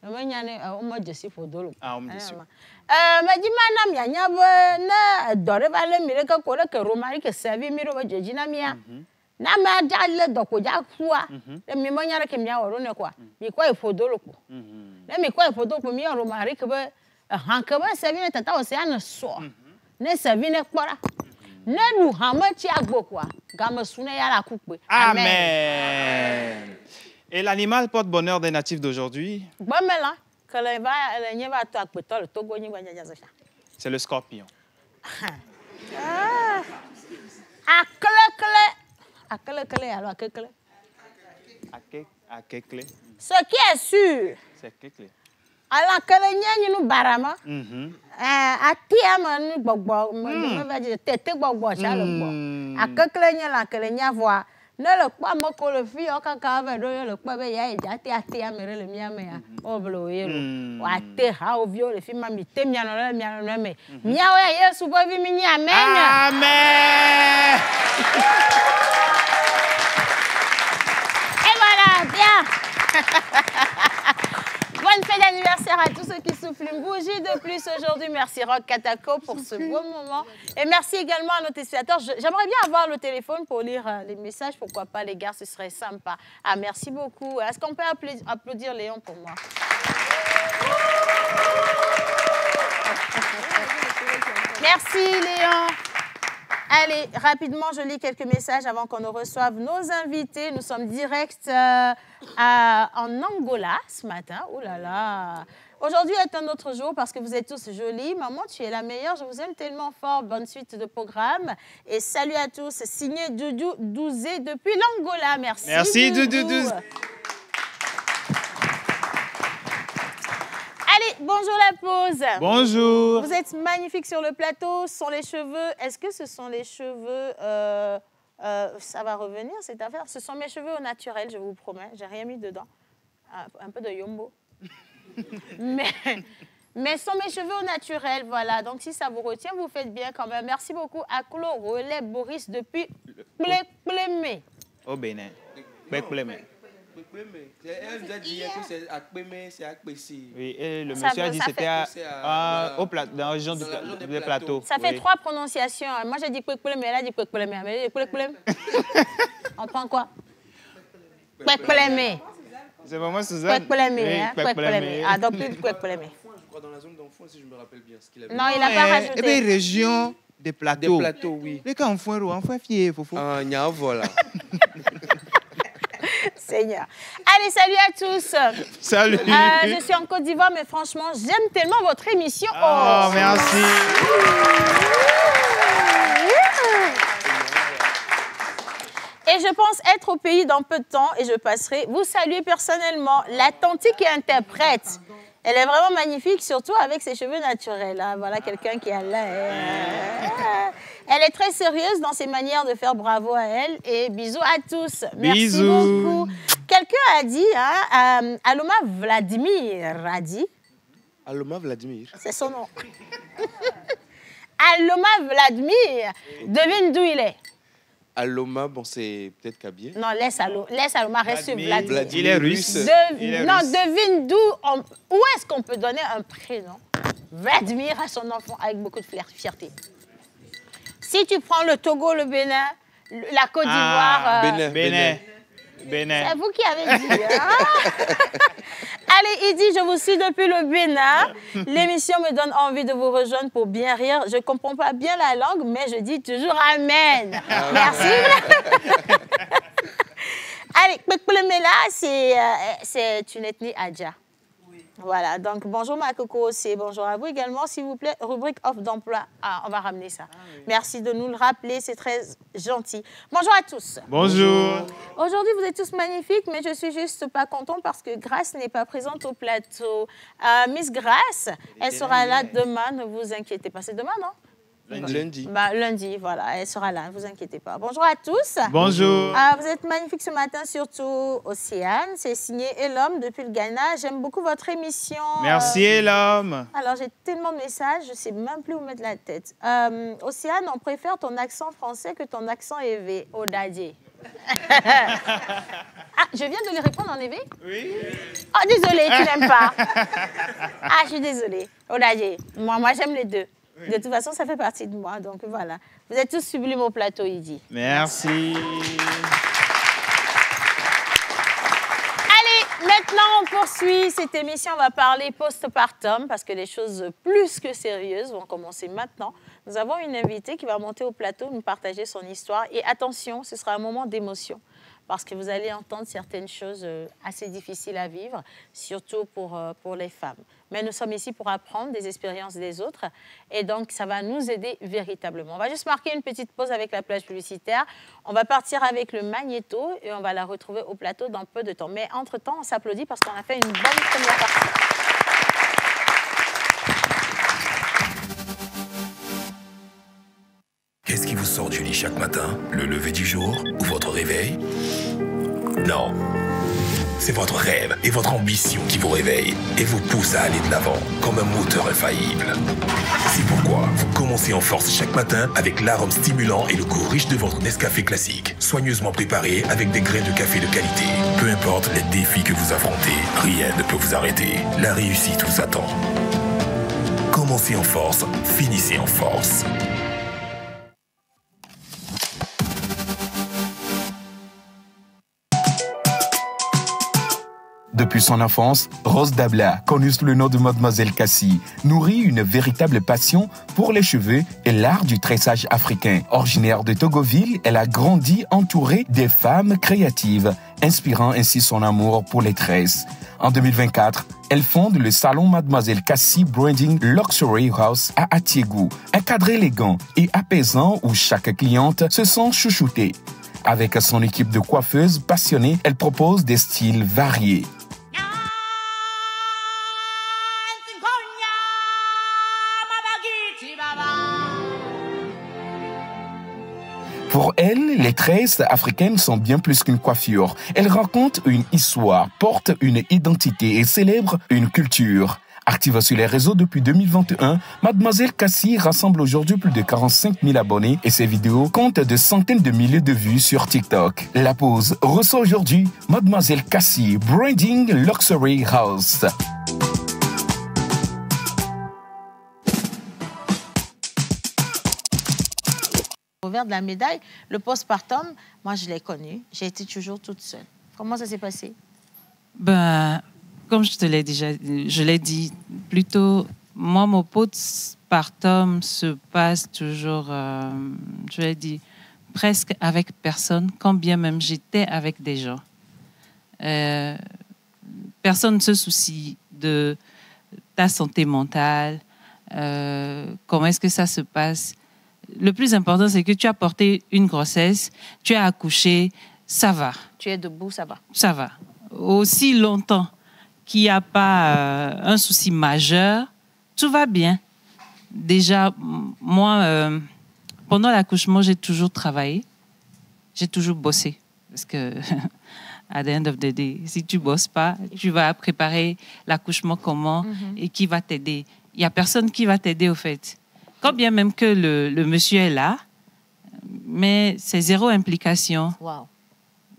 Me nyane o mo jesi fodolo. Ah, on me dit. Me di manam ya nya bo na dore vale mi le ka ko le ke Romaric servi mi ro jeji na mi a. Na ma dalle do ko ja fuwa. Le mi mo nyare ke mi a woro ne kwa. Mi kwa fodolo ko. Le mi kwa fodolo ko mi Romaric be hanke ba servi ne tata o se an so. Ne servi ne kpora. Ne nous hamachi agbo kwa. Game sune yala coupe. Amen. Et l'animal porte-bonheur des natifs d'aujourd'hui? C'est le scorpion. Ce qui est sûr, alors que les gens nous barama, à tiam nous bobo, me va dire tete bobo chalo bo. À que les gens là que les gens voient, ne le pas me que le fille au caca avec le pas bien et d'até à tiam le mien mais au bloyer, ou à te ha au vieux le fille mami te mien le mien le mais mia ouais Yesu pas vu mini amen. Amen. Et voilà, bien. Bonne fête d'anniversaire à tous ceux qui soufflent une bougie de plus aujourd'hui. Merci Rock Katako pour ce beau moment. Et merci également à nos téléspectateurs. J'aimerais bien avoir le téléphone pour lire les messages. Pourquoi pas, les gars, ce serait sympa. Ah, merci beaucoup. Est-ce qu'on peut applaudir Léon pour moi? Merci Léon. Allez, rapidement, je lis quelques messages avant qu'on ne reçoive nos invités. Nous sommes direct en Angola ce matin. Ouh là là. Aujourd'hui est un autre jour parce que vous êtes tous jolis. Maman, tu es la meilleure. Je vous aime tellement fort. Bonne suite de programme. Et salut à tous. Signé Doudou Douzé depuis l'Angola. Merci. Merci Doudou Douzé. Allez, bonjour la pause. Bonjour. Vous êtes magnifique sur le plateau. Ce sont les cheveux. Est-ce que ce sont les cheveux ça va revenir cette affaire. Ce sont mes cheveux au naturel, je vous promets. J'ai rien mis dedans. Un peu de yombo. mais ce sont mes cheveux au naturel, voilà. Donc si ça vous retient, vous faites bien quand même. Merci beaucoup à Clo Relais Boris depuis Plémé. Au Bénin. Plémé. Elle nous a dit que c'est Akpémé, c'est Akpési. Oui, et le monsieur a dit que c'était dans la région des plateaux. Ça fait 3 prononciations. Moi, j'ai dit Plémé, elle a dit Plémé. Plémé. On prend quoi? Plémé. C'est vraiment Suzanne. Plémé. Ah, donc plus Plémé. Je crois dans la zone d'enfant, si je me rappelle bien. Non, il n'a pas rajouté. Eh bien, région des plateaux. Des plateaux, oui. Les cas en foin fier, Fofo. Ah, voilà. Seigneur. Allez, salut à tous. Salut. Je suis en Côte d'Ivoire, mais franchement, j'aime tellement votre émission. Oh, merci. Et je pense être au pays dans peu de temps et je passerai vous saluer personnellement. La tante qui interprète, elle est vraiment magnifique, surtout avec ses cheveux naturels. Hein. Voilà quelqu'un qui a là. Elle est très sérieuse dans ses manières de faire. Bravo à elle et bisous à tous. Merci beaucoup. Quelqu'un a dit, hein, Aloma Vladimir a dit. Aloma Vladimir. C'est son nom. Aloma Vladimir, devine d'où il est. Aloma, bon, c'est peut-être Kabyle. Non, laisse Aloma, reste sur Vladimir. Il est russe. Devine d'où. Où est-ce qu'on peut donner un prénom Vladimir à son enfant avec beaucoup de fierté. Si tu prends le Togo, le Bénin, la Côte d'Ivoire... Bénin. C'est vous qui avez dit. Hein? Allez, il dit, je vous suis depuis le Bénin. L'émission me donne envie de vous rejoindre pour bien rire. Je ne comprends pas bien la langue, mais je dis toujours Amen. Merci. Allez, Kpekpelemela, c'est une ethnie Adja. Voilà, donc bonjour ma coco aussi, bonjour à vous également, s'il vous plaît, rubrique offre d'emploi. Ah, on va ramener ça. Merci de nous le rappeler, c'est très gentil. Bonjour à tous. Bonjour. Aujourd'hui, vous êtes tous magnifiques, mais je suis juste pas contente parce que Grace n'est pas présente au plateau. Miss Grace, elle sera là demain, ne vous inquiétez pas. C'est demain, non? Lundi. Lundi, voilà, elle sera là, ne vous inquiétez pas. Bonjour à tous. Bonjour. Vous êtes magnifiques ce matin, surtout Océane. C'est signé Elhomme depuis le Ghana. J'aime beaucoup votre émission. Merci Elhomme. Alors, j'ai tellement de messages, je ne sais même plus où mettre la tête. Océane, on préfère ton accent français que ton accent élevé, Odadier. Ah, je viens de lui répondre en éveil? Oui. Oh, désolé, tu n'aimes pas. Ah, je suis désolée. Oladje, moi j'aime les deux. De toute façon, ça fait partie de moi, donc voilà. Vous êtes tous sublimes au plateau, Idi. Merci. Allez, maintenant on poursuit cette émission. On va parler postpartum parce que les choses plus que sérieuses vont commencer maintenant. Nous avons une invitée qui va monter au plateau, nous partager son histoire. Et attention, ce sera un moment d'émotion parce que vous allez entendre certaines choses assez difficiles à vivre, surtout pour les femmes. Mais nous sommes ici pour apprendre des expériences des autres et donc ça va nous aider véritablement. On va juste marquer une petite pause avec la plage publicitaire. On va partir avec le magnéto et on va la retrouver au plateau dans peu de temps. Mais entre-temps, on s'applaudit parce qu'on a fait une bonne première partie. Qu'est-ce qui vous sort du lit chaque matin? Le lever du jour ou votre réveil? Non. C'est votre rêve et votre ambition qui vous réveillent et vous pousse à aller de l'avant comme un moteur infaillible. C'est pourquoi vous commencez en force chaque matin avec l'arôme stimulant et le goût riche de votre Nescafé classique, soigneusement préparé avec des grains de café de qualité. Peu importe les défis que vous affrontez, rien ne peut vous arrêter. La réussite vous attend. Commencez en force, finissez en force. Depuis son enfance, Rose Dabla, connue sous le nom de Mademoiselle Cassie, nourrit une véritable passion pour les cheveux et l'art du tressage africain. Originaire de Togoville, elle a grandi entourée des femmes créatives, inspirant ainsi son amour pour les tresses. En 2024, elle fonde le salon Mademoiselle Cassie Branding Luxury House à Atiégou, un cadre élégant et apaisant où chaque cliente se sent chouchoutée. Avec son équipe de coiffeuses passionnées, elle propose des styles variés. Pour elle, les tresses africaines sont bien plus qu'une coiffure. Elles racontent une histoire, portent une identité et célèbrent une culture. Active sur les réseaux depuis 2021, Mademoiselle Cassie rassemble aujourd'hui plus de 45 000 abonnés et ses vidéos comptent de centaines de milliers de vues sur TikTok. La pause reçoit aujourd'hui Mademoiselle Cassie Branding Luxury House. Revers de la médaille, le postpartum, moi je l'ai connu, j'ai été toujours toute seule. Comment ça s'est passé? Ben, comme je te l'ai déjà, je l'ai dit plutôt, moi mon postpartum se passe toujours, je l'ai dit, presque avec personne, quand bien même j'étais avec des gens. Personne ne se soucie de ta santé mentale, comment est-ce que ça se passe. Le plus important, c'est que tu as porté une grossesse, tu as accouché, ça va. Tu es debout, ça va. Ça va. Aussi longtemps qu'il n'y a pas un souci majeur, tout va bien. Déjà, moi, pendant l'accouchement, j'ai toujours travaillé, j'ai toujours bossé. Parce que, at the end of the day, si tu ne bosses pas, tu vas préparer l'accouchement comment et qui va t'aider. Il n'y a personne qui va t'aider, au fait. Quand bien même que le monsieur est là, mais c'est zéro implication. Wow.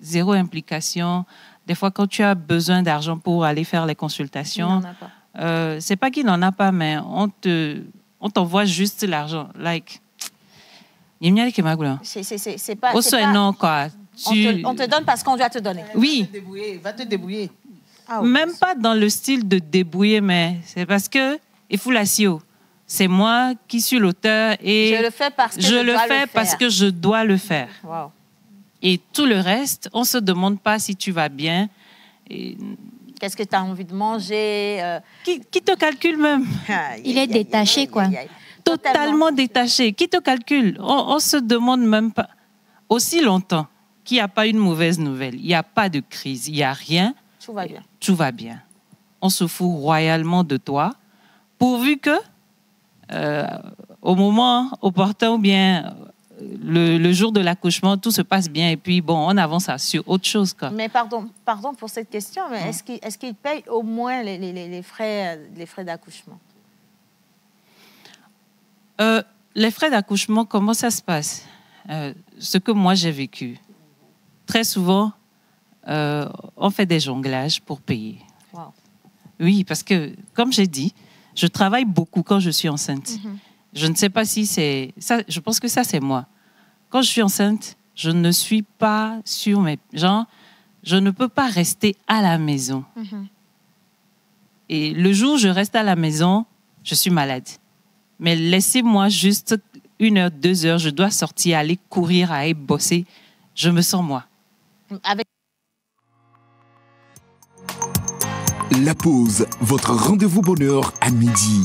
Zéro implication. Des fois, quand tu as besoin d'argent pour aller faire les consultations, c'est pas qu'il n'en a pas, mais on t'envoie juste l'argent. Like, c'est pas... non, quoi. On te donne parce qu'on doit te donner. Oui. Va te débrouiller. Ah, même pas dans le style de débrouiller, mais c'est parce que il faut la sio. C'est moi qui suis l'auteur et je le fais parce que je dois le faire. Wow. Et tout le reste, on ne se demande pas si tu vas bien. Qu'est-ce que tu as envie de manger Qui te calcule même? Il est détaché, quoi. Totalement détaché. Qui te calcule? On ne se demande même pas. Aussi longtemps qu'il n'y a pas une mauvaise nouvelle, il n'y a pas de crise, il n'y a rien. Tout va bien. Tout va bien. On se fout royalement de toi, pourvu que au moment opportun ou bien le jour de l'accouchement, tout se passe bien et puis bon, on avance sur autre chose. Quoi. Mais pardon pour cette question, mais est-ce qu'il paye au moins les frais d'accouchement? Les frais d'accouchement, comment ça se passe? Ce que moi j'ai vécu, très souvent, on fait des jonglages pour payer. Wow. Oui, parce que, comme j'ai dit, je travaille beaucoup quand je suis enceinte. Mm-hmm. Je ne sais pas si c'est... ça. Je pense que ça, c'est moi. Quand je suis enceinte, je ne suis pas sur mes... Genre, je ne peux pas rester à la maison. Mm-hmm. Et le jour où je reste à la maison, je suis malade. Mais laissez-moi juste 1 heure, 2 heures, je dois sortir, aller courir, aller bosser. Je me sens moi. Avec... La pause, votre rendez-vous bonheur à midi.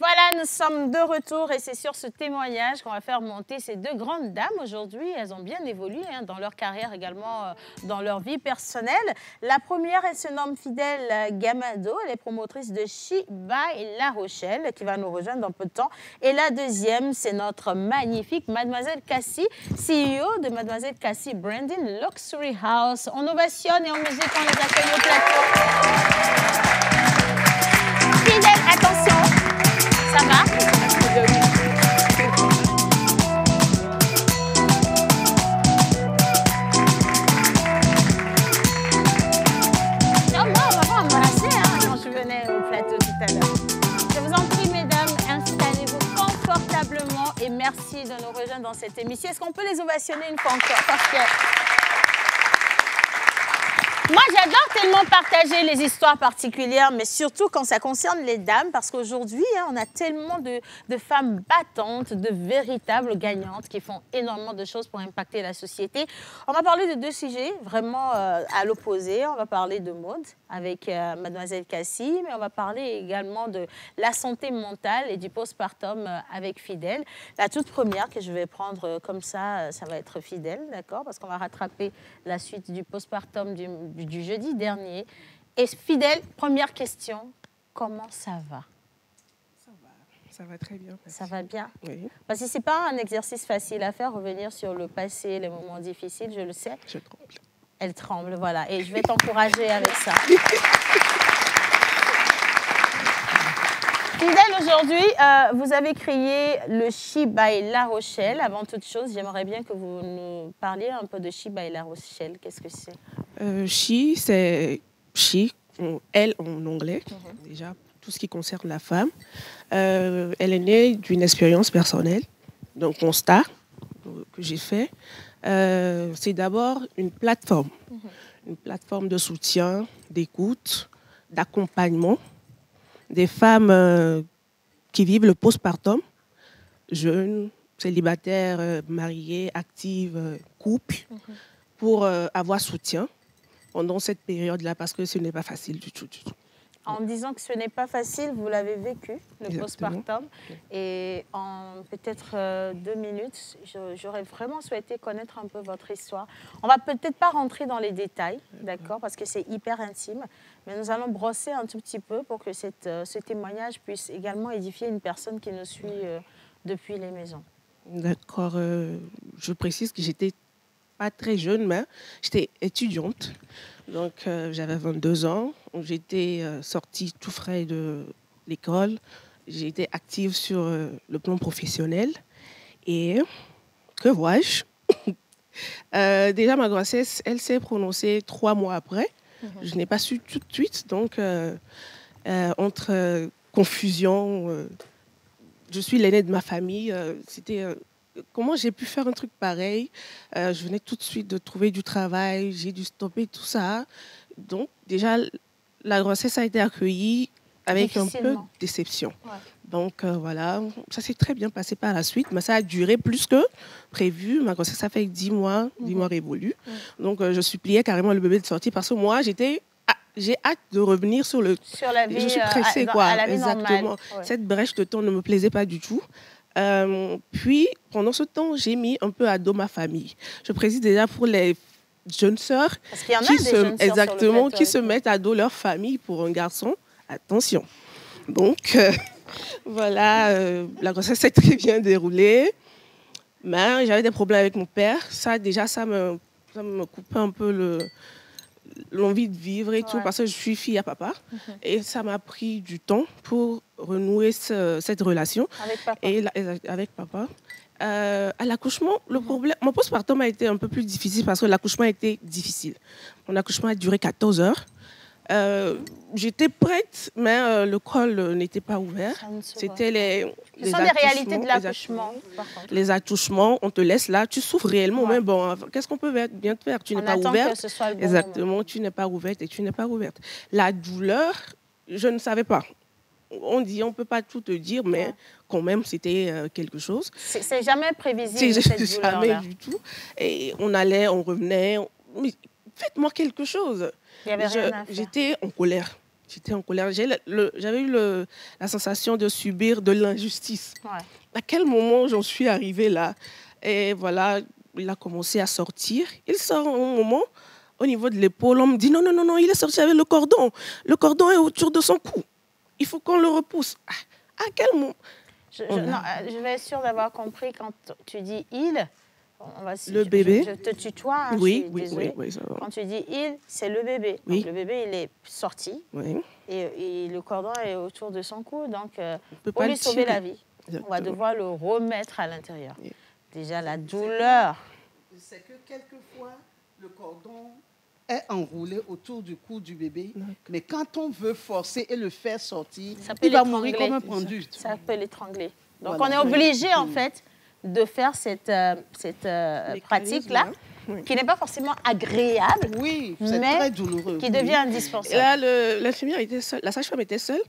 Voilà, nous sommes de retour et c'est sur ce témoignage qu'on va faire monter ces 2 grandes dames aujourd'hui. Elles ont bien évolué dans leur carrière, également dans leur vie personnelle. La première, elle se nomme Fidèle Gamado. Elle est promotrice de She by La Rochelle qui va nous rejoindre dans peu de temps. Et la deuxième, c'est notre magnifique Mademoiselle Cassie, CEO de Mademoiselle Cassie Branding Luxury House. On ovationne et en musique, on les accueille au plateau. Fidèle, attention. Ça va? Non, moi, on va pas embrasser quand je venais au plateau tout à l'heure. Je vous en prie, mesdames, installez-vous confortablement et merci de nous rejoindre dans cette émission. Est-ce qu'on peut les ovationner une fois encore? Parce que moi, j'adore tellement partager les histoires particulières, mais surtout quand ça concerne les dames, parce qu'aujourd'hui, on a tellement de femmes battantes, de véritables gagnantes qui font énormément de choses pour impacter la société. On va parler de 2 sujets vraiment à l'opposé. On va parler de mode avec Mademoiselle Cassie, mais on va parler également de la santé mentale et du postpartum avec Fidèle. La toute première que je vais prendre comme ça va être Fidèle, d'accord? Parce qu'on va rattraper la suite du postpartum du jeudi dernier. Et Fidèle, première question, comment ça va? Ça va très bien. Ça va bien? Oui. Parce que ce n'est pas un exercice facile à faire, revenir sur le passé, les moments difficiles, je le sais. Je tremble. Elle tremble, voilà. Et je vais t'encourager avec ça. Fidèle, aujourd'hui, vous avez créé le She by La Rochelle. Avant toute chose, j'aimerais bien que vous nous parliez un peu de She by La Rochelle. Qu'est-ce que c'est? She, c'est she, elle en anglais, déjà, tout ce qui concerne la femme. Elle est née d'une expérience personnelle, d'un constat que j'ai fait. C'est d'abord une plateforme de soutien, d'écoute, d'accompagnement des femmes qui vivent le postpartum, jeunes, célibataires, mariées, actives, couples, pour avoir soutien pendant cette période-là, parce que ce n'est pas facile du tout. En disant que ce n'est pas facile, vous l'avez vécu, le postpartum. Et en peut-être 2 minutes, j'aurais vraiment souhaité connaître un peu votre histoire. On va peut-être pas rentrer dans les détails, d'accord, parce que c'est hyper intime. Mais nous allons brosser un tout petit peu pour que ce témoignage puisse également édifier une personne qui nous suit depuis les maisons. D'accord. Je précise que j'étais pas très jeune, mais j'étais étudiante. Donc, j'avais 22 ans. J'étais sortie tout frais de l'école. J'ai été active sur le plan professionnel. Et que vois-je? Déjà, ma grossesse, elle s'est prononcée 3 mois après. Je n'ai pas su tout de suite. Donc, entre confusion, je suis l'aînée de ma famille. C'était... comment j'ai pu faire un truc pareil? Je venais tout de suite de trouver du travail, j'ai dû stopper tout ça. Donc, déjà, la grossesse a été accueillie avec un peu de déception. Ouais. Donc, voilà, ça s'est très bien passé par la suite, mais ça a duré plus que prévu. Ma grossesse, ça fait 10 mois, 10 mois révolus. Donc, je suppliais carrément le bébé de sortir parce que moi, j'ai hâte de revenir sur la vie, je suis pressée, quoi. À la vie exactement. Normale. Ouais. Cette brèche de temps ne me plaisait pas du tout. Puis, pendant ce temps, j'ai mis un peu à dos ma famille. Je précise déjà pour les jeunes sœurs qui se mettent à dos leur famille pour un garçon. Attention. Donc, voilà, la grossesse s'est très bien déroulée. Mais j'avais des problèmes avec mon père. Ça, déjà, ça me coupait un peu l'envie de vivre et tout, parce que je suis fille à papa. Et ça m'a pris du temps pour renouer cette relation. Avec papa. Avec papa. À l'accouchement, le problème, mon postpartum a été un peu plus difficile parce que l'accouchement a été difficile. Mon accouchement a duré 14 heures. J'étais prête, mais le col n'était pas ouvert. C'était Ce sont des réalités de l'accouchement, par contre. Les attouchements, on te laisse là, tu souffres réellement, mais bon, qu'est-ce qu'on peut bien te faire? Tu n'es pas ouverte. Que ce soit le bon Exactement, moment. tu n'es pas ouverte et tu n'es pas ouverte. La douleur, je ne savais pas. On dit, on ne peut pas tout te dire, mais quand même, c'était quelque chose. C'est jamais prévisible, cette douleur-là. Jamais du tout. Et on allait, on revenait. Mais faites-moi quelque chose. Il y avait rien à faire. J'étais en colère. J'étais en colère. J'avais eu la sensation de subir de l'injustice. À quel moment j'en suis arrivée là? Et voilà, il a commencé à sortir. Il sort un moment, au niveau de l'épaule, on me dit non, non, non, non, il est sorti avec le cordon. Le cordon est autour de son cou. Il faut qu'on le repousse. À quel moment? Je vais être sûre d'avoir compris quand tu dis il. Le bébé. Je te tutoie. Hein, oui, oui, ça va. Quand tu dis il, c'est le bébé. Oui. Donc, le bébé, il est sorti. Oui. Et le cordon est autour de son cou. Donc, peut pour pas lui le sauver tirer. la vie, Exactement. on va devoir le remettre à l'intérieur. Déjà, la douleur. C'est que quelquefois, le cordon est enroulé autour du cou du bébé. Mais quand on veut forcer et le faire sortir, il va mourir comme un pendu. Ça peut l'étrangler. Donc, Voilà. on est obligé, en fait, de faire cette pratique-là, qui n'est pas forcément agréable, c'est mais très douloureux. qui devient indispensable. Et là, l'infirmière était seule, la sage-femme était seule.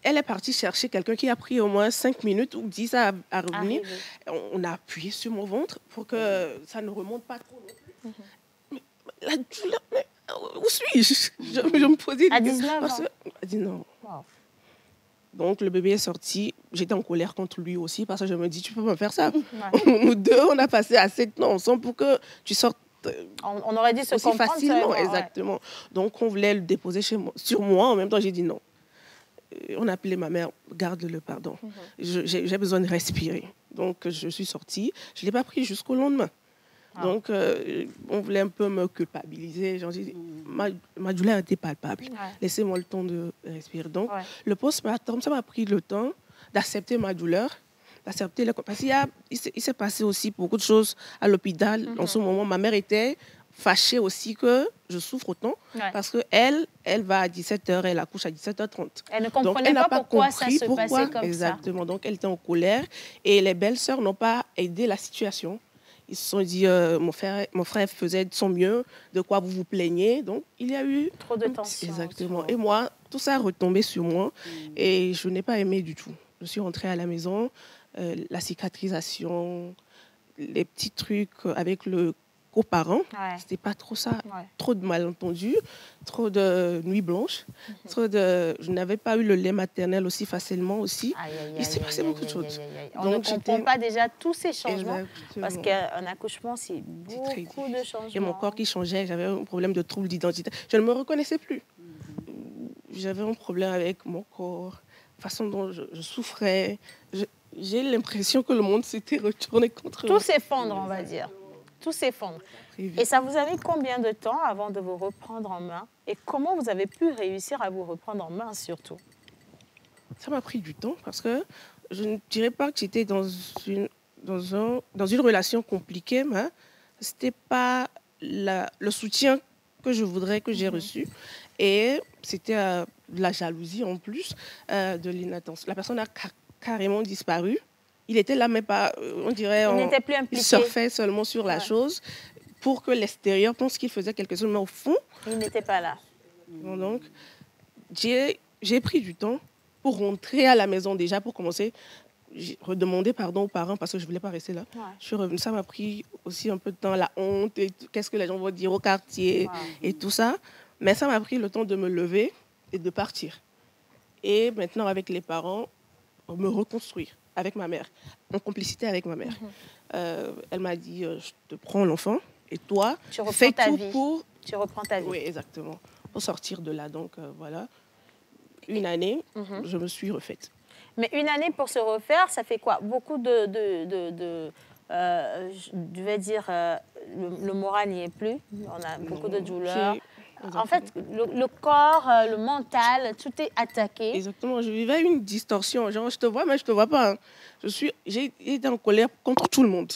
Elle est partie chercher quelqu'un qui a pris au moins 5 minutes ou 10 à revenir. On a appuyé sur mon ventre pour que ça ne remonte pas trop non plus. Mais la douleur, où suis-je? Je me posais à 19 ans. À 19 ans. Wow. Donc, le bébé est sorti. J'étais en colère contre lui aussi parce que je me dis, tu peux pas me faire ça. Nous deux, on a passé assez de temps ensemble pour que tu sortes. On aurait dit se comprendre facilement, exactement. Donc, on voulait le déposer sur moi. En même temps, j'ai dit non. On a appelé ma mère, garde-le, pardon. J'ai besoin de respirer. Donc, je suis sortie. Je ne l'ai pas pris jusqu'au lendemain. Donc, on voulait un peu me culpabiliser. J'ai dit, ma douleur était palpable. Laissez-moi le temps de respirer. Donc, le postpartum, ça m'a pris le temps d'accepter ma douleur, d'accepter parce qu'il s'est passé aussi beaucoup de choses à l'hôpital. En ce moment, ma mère était fâchée aussi que je souffre autant parce qu'elle va à 17h, elle accouche à 17h30. Elle ne comprenait pas pourquoi ça se passait comme exactement. Donc, elle était en colère et les belles-sœurs n'ont pas aidé la situation. Ils se sont dit, mon frère faisait de son mieux, de quoi vous vous plaignez. Donc, il y a eu... Trop de tension. Exactement. Et moi, tout ça a retombé sur moi et je n'ai pas aimé du tout. Je suis rentrée à la maison, la cicatrisation, les petits trucs avec le coparent, c'était pas trop ça. Trop de malentendus, trop de nuits blanches, je n'avais pas eu le lait maternel aussi facilement aussi. Il s'est passé beaucoup de choses. On ne comprend pas déjà tous ces changements parce qu'un accouchement, c'est beaucoup de changements. Et mon corps qui changeait, j'avais un problème de trouble d'identité. Je ne me reconnaissais plus. J'avais un problème avec mon corps, la façon dont je souffrais. J'ai l'impression que le monde s'était retourné contre moi. Tout s'effondre, on va dire. Tout s'effondre. Et ça vous a mis combien de temps avant de vous reprendre en main? Et comment vous avez pu réussir à vous reprendre en main surtout? Ça m'a pris du temps parce que je ne dirais pas que j'étais dans une relation compliquée, mais ce n'était pas le soutien que je voudrais que j'ai reçu. Et c'était de la jalousie en plus, de l'inattention. La personne a carrément disparu. Il était là, mais pas, on dirait... Il n'était plus impliqué. Il surfait seulement sur la chose pour que l'extérieur pense qu'il faisait quelque chose, mais au fond... Il n'était pas là. Donc, j'ai pris du temps pour rentrer à la maison déjà, pour commencer. J'ai redemandé pardon aux parents parce que je ne voulais pas rester là. Je suis revenue. Ça m'a pris aussi un peu de temps, la honte, et qu'est-ce que les gens vont dire au quartier et tout ça. Mais ça m'a pris le temps de me lever et de partir. Et maintenant, avec les parents, me reconstruire. Avec ma mère, en complicité avec ma mère. Elle m'a dit, je te prends l'enfant et toi, fais tout pour... Tu reprends ta vie. Oui, exactement. Pour sortir de là. Donc, voilà. Une année, je me suis refaite. Mais une année pour se refaire, ça fait quoi? Beaucoup je vais dire, le moral n'y est plus. On a beaucoup de douleurs. En fait, le corps, le mental, tout est attaqué. Exactement. Je vivais une distorsion. Genre, je te vois, mais je te vois pas. Hein. J'ai été en colère contre tout le monde.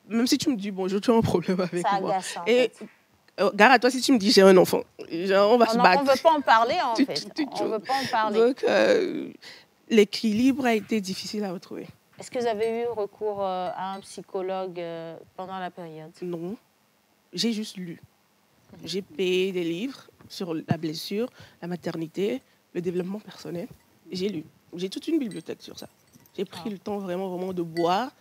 Même si tu me dis bonjour, tu as un problème avec moi. Agaçant, en Et fait. gare à toi si tu me dis j'ai un enfant. Genre, on va se battre. On ne veut pas en parler, en fait. On ne veut pas en parler. Donc, l'équilibre a été difficile à retrouver. Est-ce que vous avez eu recours à un psychologue pendant la période? Non. J'ai juste lu. J'ai payé des livres sur la blessure, la maternité, le développement personnel. J'ai lu. J'ai toute une bibliothèque sur ça. J'ai pris le temps vraiment de boire,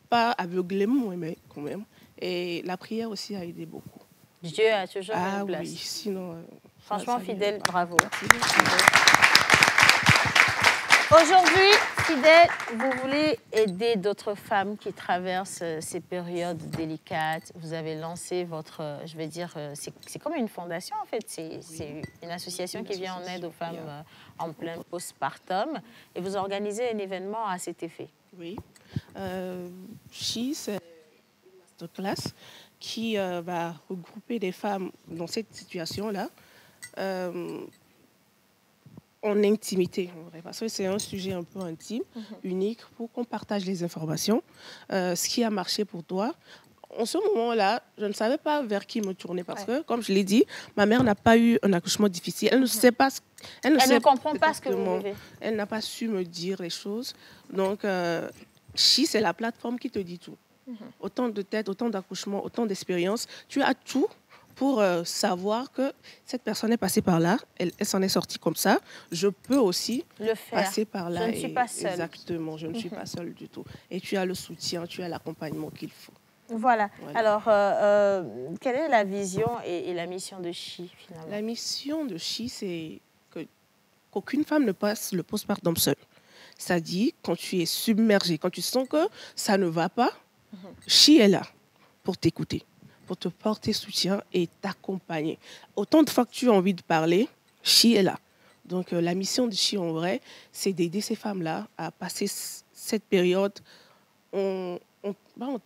pas aveuglément, mais quand même. Et la prière aussi a aidé beaucoup. Dieu a toujours une place. Oui, sinon... franchement, Fidèle, bravo. Aujourd'hui, Fidèle, vous voulez aider d'autres femmes qui traversent ces périodes délicates. Vous avez lancé votre, je vais dire, c'est comme une fondation en fait. C'est une association qui vient en aide aux femmes en plein postpartum. Et vous organisez un événement à cet effet. Oui. She, c'est une masterclass qui va regrouper des femmes dans cette situation-là. En intimité, en vrai, parce que c'est un sujet un peu intime, unique, pour qu'on partage les informations. Ce qui a marché pour toi. En ce moment-là, je ne savais pas vers qui me tourner parce que, comme je l'ai dit, ma mère n'a pas eu un accouchement difficile. Elle ne sait pas... Elle ne comprend pas ce que vous vivez. Elle n'a pas su me dire les choses. Donc, She, c'est la plateforme qui te dit tout. Autant de têtes, autant d'accouchements, autant d'expériences. Tu as tout pour savoir que cette personne est passée par là, elle s'en est sortie comme ça. Je peux aussi passer par là. Je ne suis pas seule. Exactement, je ne suis pas seule du tout. Et tu as le soutien, tu as l'accompagnement qu'il faut. Voilà. Alors, quelle est la vision et la mission de She, finalement? La mission de She, c'est qu'aucune femme ne passe le postpartum seule. C'est-à-dire, quand tu es submergée, quand tu sens que ça ne va pas, She est là pour t'écouter, pour te porter soutien et t'accompagner. Autant de fois que tu as envie de parler, She est là. Donc, la mission de She, en vrai, c'est d'aider ces femmes-là à passer cette période en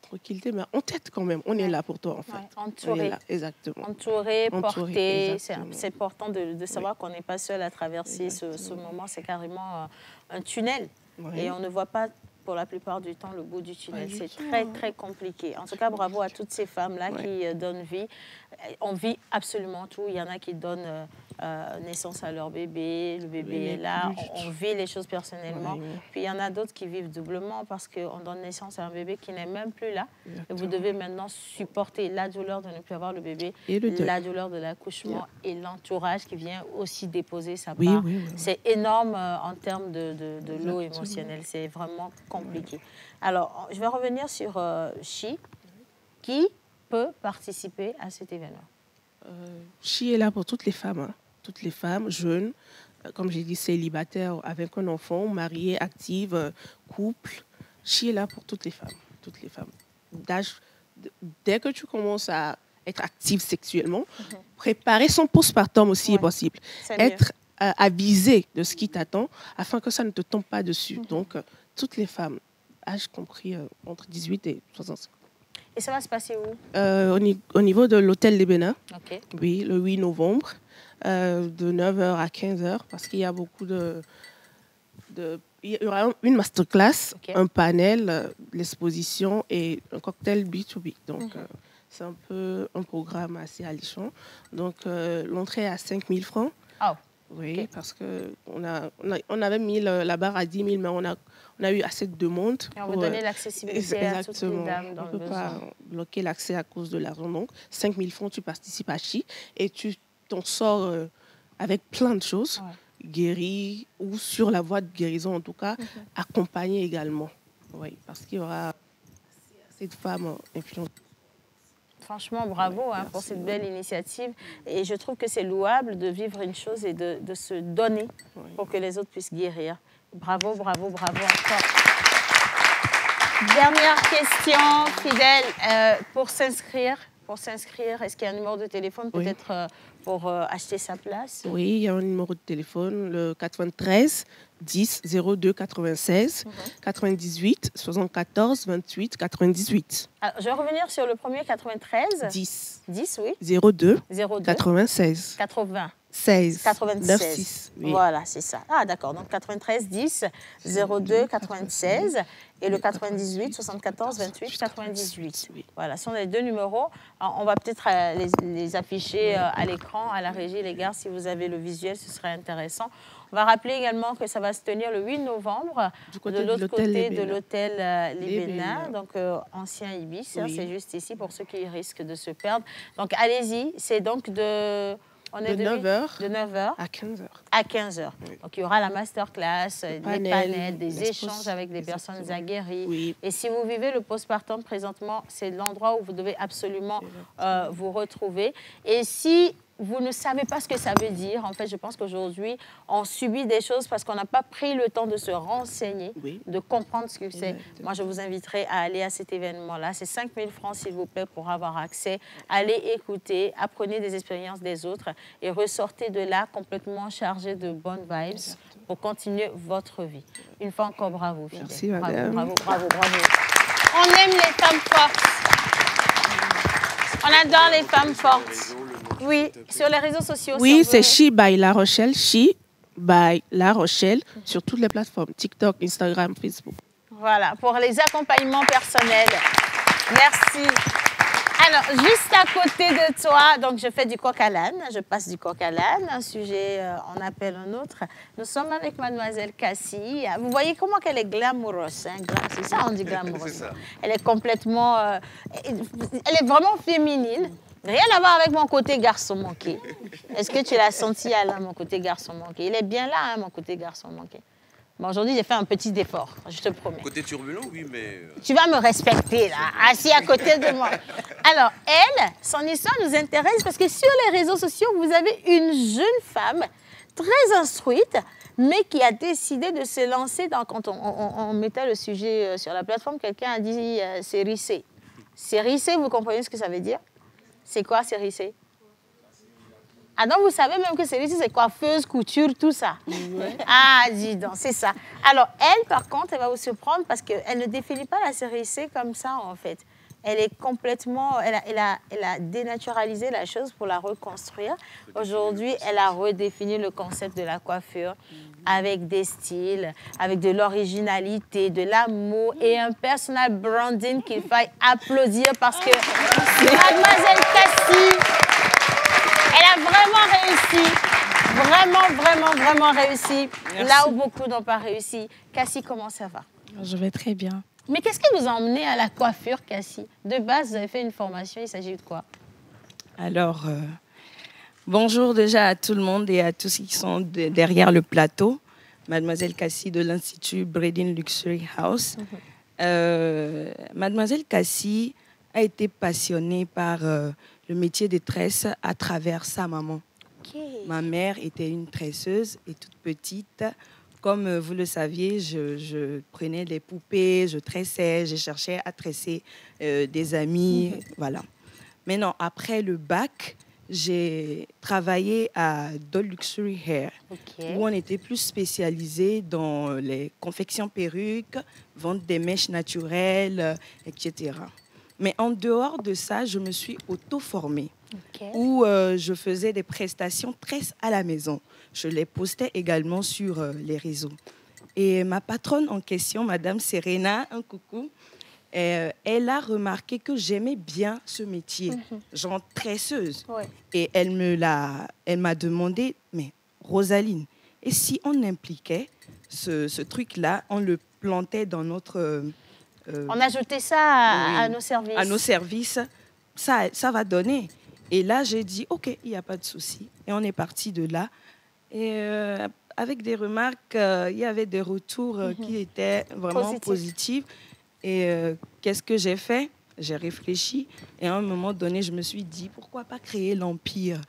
tranquillité, mais en tête quand même. On est là pour toi, en fait. Entouré. Exactement. Entouré, porté. C'est important de savoir qu'on n'est pas seul à traverser ce moment. C'est carrément un tunnel. Et on ne voit pas, pour la plupart du temps, le bout du tunnel. C'est très, très compliqué. En tout cas, bravo à toutes ces femmes-là qui donnent vie. On vit absolument tout. Il y en a qui donnent naissance à leur bébé. Le bébé est là. On vit les choses personnellement. Puis il y en a d'autres qui vivent doublement parce qu'on donne naissance à un bébé qui n'est même plus là. Et vous devez maintenant supporter la douleur de ne plus avoir le bébé, la douleur de l'accouchement et l'entourage qui vient aussi déposer sa part. C'est énorme en termes de lot émotionnel. C'est vraiment compliqué. Alors, je vais revenir sur She. Qui peut participer à cet événement? She est là pour toutes les femmes. Hein. Toutes les femmes jeunes, comme j'ai dit, célibataires avec un enfant, mariées, actives, couple. She est là pour toutes les femmes. Toutes les femmes. Dès que tu commences à être active sexuellement, préparer son postpartum aussi est possible. Être avisé de ce qui t'attend afin que ça ne te tombe pas dessus. Donc, toutes les femmes, âge compris entre 18 et 65. Et ça va se passer où? Au niveau de l'hôtel des Bénins. Oui, le 8 novembre, de 9h à 15h, parce qu'il y a beaucoup il y aura une masterclass, un panel, l'exposition et un cocktail B2B. Donc, c'est un peu un programme assez alléchant. Donc, l'entrée est à 5 000 francs. Oui, parce qu'on avait mis la barre à 10 000, mais on a eu assez de demandes. Et on veut donner l'accessibilité à toutes les dames dans le besoin. On ne peut pas bloquer l'accès à cause de l'argent. Donc, 5 000 francs, tu participes à She et tu t'en sors avec plein de choses, guéri ou sur la voie de guérison en tout cas, accompagné également. Oui, parce qu'il y aura assez de femmes influentes. Franchement, bravo pour cette belle initiative. Et je trouve que c'est louable de vivre une chose et de se donner pour que les autres puissent guérir. Bravo, bravo, bravo encore. Dernière question, Fidèle. Pour s'inscrire, est-ce qu'il y a un numéro de téléphone peut-être pour acheter sa place? Oui, il y a un numéro de téléphone, le 93 10 02 96 98 74 28 98. Alors, je vais revenir sur le premier 93. 10. 10, oui. 02 02 96 80. 16 96. 96. Oui. Voilà, c'est ça. Ah, d'accord. Donc 93 10 02 96 et le 98 74 28 98. Voilà, ce sont les deux numéros. Alors, on va peut-être les afficher à l'écran, à la régie, les gars, si vous avez le visuel, ce serait intéressant. On va rappeler également que ça va se tenir le 8 novembre de l'autre côté de l'hôtel Les Bénins, donc ancien Ibis, hein, c'est juste ici pour ceux qui risquent de se perdre. Donc allez-y, c'est donc de 9h à 15h. À 15h. Oui. Donc il y aura la masterclass, des panels, des échanges avec des personnes aguerries. Oui. Et si vous vivez le postpartum présentement, c'est l'endroit où vous devez absolument vous retrouver. Et si vous ne savez pas ce que ça veut dire, en fait, je pense qu'aujourd'hui, on subit des choses parce qu'on n'a pas pris le temps de se renseigner, de comprendre ce que c'est. Moi, je vous inviterai à aller à cet événement-là. C'est 5 000 francs, s'il vous plaît, pour avoir accès. Allez écouter, apprenez des expériences des autres et ressortez de là complètement chargé de bonnes vibes pour continuer votre vie. Une fois encore, bravo, Fidèle. Merci, madame. Bravo, bravo, bravo. On aime les femmes fortes. On adore les femmes fortes. Oui, sur les réseaux sociaux. Oui, c'est She by La Rochelle. She by La Rochelle sur toutes les plateformes. TikTok, Instagram, Facebook. Voilà, pour les accompagnements personnels. Merci. Alors, juste à côté de toi, donc je fais du coq à l'âne, je passe du coq à l'âne, un sujet, on appelle un autre. Nous sommes avec mademoiselle Cassie. Vous voyez comment elle est glamoureuse, hein? C'est ça, on dit glamoureuse. Elle est complètement, elle est vraiment féminine. Rien à voir avec mon côté garçon manqué. Est-ce que tu l'as senti, Alain, mon côté garçon manqué? Il est bien là, hein, mon côté garçon manqué. Bon, aujourd'hui, j'ai fait un petit effort, je te promets. Côté turbulent, oui, mais... Tu vas me respecter, là, assis à côté de moi. Alors, elle, son histoire nous intéresse parce que sur les réseaux sociaux, vous avez une jeune femme très instruite, mais qui a décidé de se lancer dans... Quand on mettait le sujet sur la plateforme, quelqu'un a dit c'est rissé. C'est rissé, vous comprenez ce que ça veut dire? C'est quoi, c'est rissé? Ah donc, vous savez même que c'est rissé, c'est coiffeuse, couture, tout ça. Ouais. Ah, dis donc, c'est ça. Alors, elle, par contre, elle va vous surprendre parce qu'elle ne définit pas la séricée comme ça, en fait. Elle est complètement... Elle a dénaturalisé la chose pour la reconstruire. Aujourd'hui, elle a redéfini le concept de la coiffure avec des styles, avec de l'originalité, de l'amour et un personal branding qu'il faille applaudir parce que mademoiselle Cassie, elle a vraiment réussi. Vraiment réussi. Merci. Là où beaucoup n'ont pas réussi. Cassie, comment ça va? Je vais très bien. Mais qu'est-ce qui vous a emmené à la coiffure, Cassie? De base, vous avez fait une formation, il s'agit de quoi? Alors, bonjour déjà à tout le monde et à tous ceux qui sont derrière le plateau. Mademoiselle Cassie de l'Institut Bredin Luxury House. Mademoiselle Cassie a été passionnée par le métier de tresse à travers sa maman. Okay. Ma mère était une tresseuse et toute petite. Comme vous le saviez, je prenais des poupées, je tressais, je cherchais à tresser des amis, voilà. Maintenant, après le bac, j'ai travaillé à Doll Luxury Hair, où on était plus spécialisé dans les confections perruques, vente des mèches naturelles, etc. Mais en dehors de ça, je me suis auto-formée, où je faisais des prestations tresse à la maison. Je les postais également sur les réseaux. Et ma patronne en question, Madame Serena, un coucou, elle a remarqué que j'aimais bien ce métier, genre tresseuse. Ouais. Et elle m'a demandé, mais Rosaline, et si on impliquait ce truc-là, on le plantait dans notre... on ajoutait ça à nos services. À nos services, ça va donner. Et là, j'ai dit, OK, il n'y a pas de souci. Et on est parti de là. Et avec des remarques, il y avait des retours qui étaient vraiment positifs. Et qu'est-ce que j'ai fait? J'ai réfléchi et à un moment donné, je me suis dit, pourquoi pas créer l'empire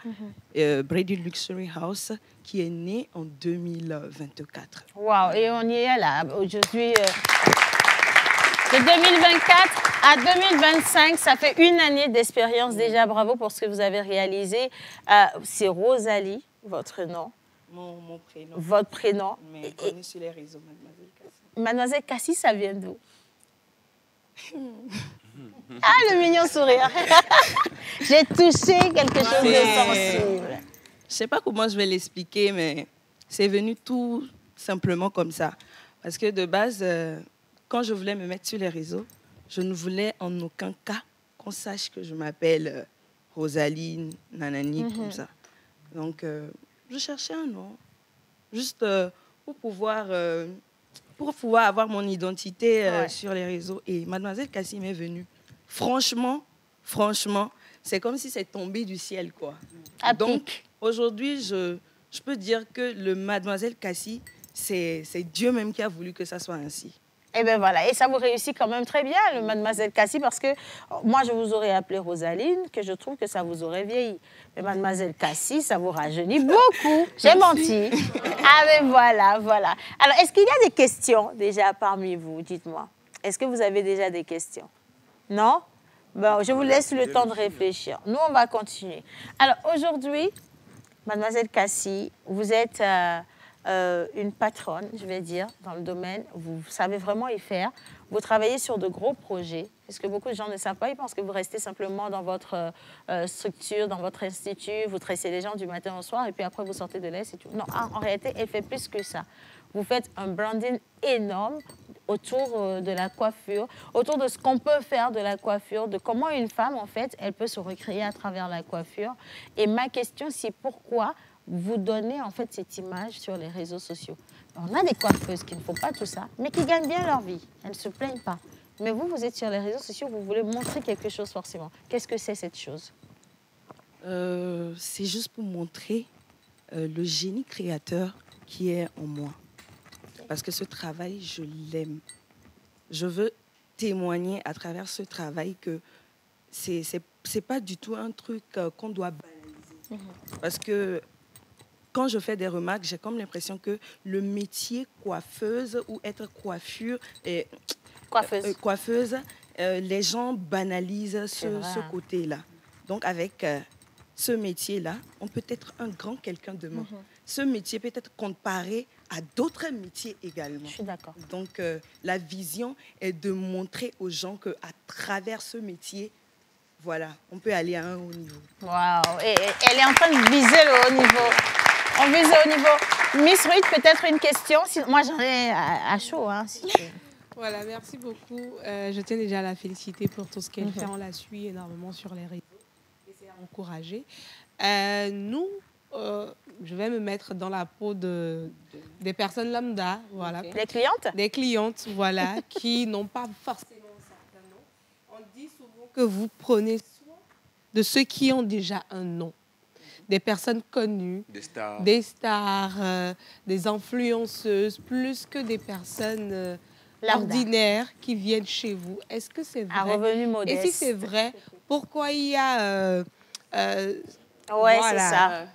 Bredin Luxury House qui est né en 2024. Waouh, et on y est là. Aujourd'hui, De 2024 à 2025, ça fait une année d'expérience déjà. Bravo pour ce que vous avez réalisé. C'est Rosalie, votre nom. Mon prénom. Votre prénom. Mais connue sur les réseaux, Mademoiselle Cassie. Mademoiselle Cassie, ça vient d'où? Ah, le mignon sourire. J'ai touché quelque chose de sensible. Je ne sais pas comment je vais l'expliquer, mais c'est venu tout simplement comme ça. Parce que de base, quand je voulais me mettre sur les réseaux, je ne voulais en aucun cas qu'on sache que je m'appelle Rosaline, Nanani, comme ça. Donc, je cherchais un nom, juste pour pouvoir avoir mon identité sur les réseaux. Et Mademoiselle Cassie m'est venue. Franchement, c'est comme si c'est tombé du ciel, quoi. Donc, aujourd'hui, je peux dire que le Mademoiselle Cassie, c'est Dieu même qui a voulu que ça soit ainsi. Et bien voilà, et ça vous réussit quand même très bien, le Mademoiselle Cassie, parce que moi, je vous aurais appelé Rosaline, que je trouve que ça vous aurait vieilli. Mais Mademoiselle Cassie, ça vous rajeunit beaucoup. J'ai menti. Ah, mais voilà. Alors, est-ce qu'il y a des questions déjà parmi vous? Dites-moi. Est-ce que vous avez déjà des questions? Non? Bon, je vous laisse le temps de réfléchir. Nous, on va continuer. Alors, aujourd'hui, Mademoiselle Cassie, vous êtes une patronne, je vais dire, dans le domaine. Vous savez vraiment y faire. Vous travaillez sur de gros projets. Parce que beaucoup de gens ne savent pas. Ils pensent que vous restez simplement dans votre structure, dans votre institut. Vous tressez les gens du matin au soir et puis après, vous sortez de là, c'est tout. Non, en réalité, elle fait plus que ça. Vous faites un branding énorme autour de la coiffure, autour de ce qu'on peut faire de la coiffure, de comment une femme, en fait, elle peut se recréer à travers la coiffure. Et ma question, c'est pourquoi vous donnez, en fait, cette image sur les réseaux sociaux. On a des coiffeuses qui ne font pas tout ça, mais qui gagnent bien leur vie. Elles ne se plaignent pas. Mais vous, vous êtes sur les réseaux sociaux, vous voulez montrer quelque chose forcément. Qu'est-ce que c'est cette chose? C'est juste pour montrer le génie créateur qui est en moi. Parce que ce travail, je l'aime. Je veux témoigner à travers ce travail que c'est pas du tout un truc qu'on doit banaliser. Parce que quand je fais des remarques, j'ai comme l'impression que le métier coiffeuse ou être coiffeuse, les gens banalisent ce côté-là. Donc avec ce métier-là, on peut être un grand quelqu'un demain. Ce métier peut être comparé à d'autres métiers également. Je suis d'accord. Donc la vision est de montrer aux gens qu'à travers ce métier, voilà, on peut aller à un haut niveau. Waouh! Et elle est en train de viser le haut niveau. On vise le haut niveau. Miss Ruth, peut-être une question? Moi, j'en ai à chaud. Hein, si tu... Voilà, merci beaucoup. Je tiens déjà à la féliciter pour tout ce qu'elle fait. On la suit énormément sur les réseaux. Et c'est à encourager. Je vais me mettre dans la peau des personnes lambda. Voilà. Des clientes? Des clientes, voilà, qui n'ont pas forcément un certain nom. On dit souvent que vous prenez soin de ceux qui ont déjà un nom. Des personnes connues, des stars, des influenceuses, plus que des personnes ordinaires qui viennent chez vous. Est-ce que c'est vrai? À revenu modeste. Et si c'est vrai, pourquoi il y a... ouais, voilà. c'est ça.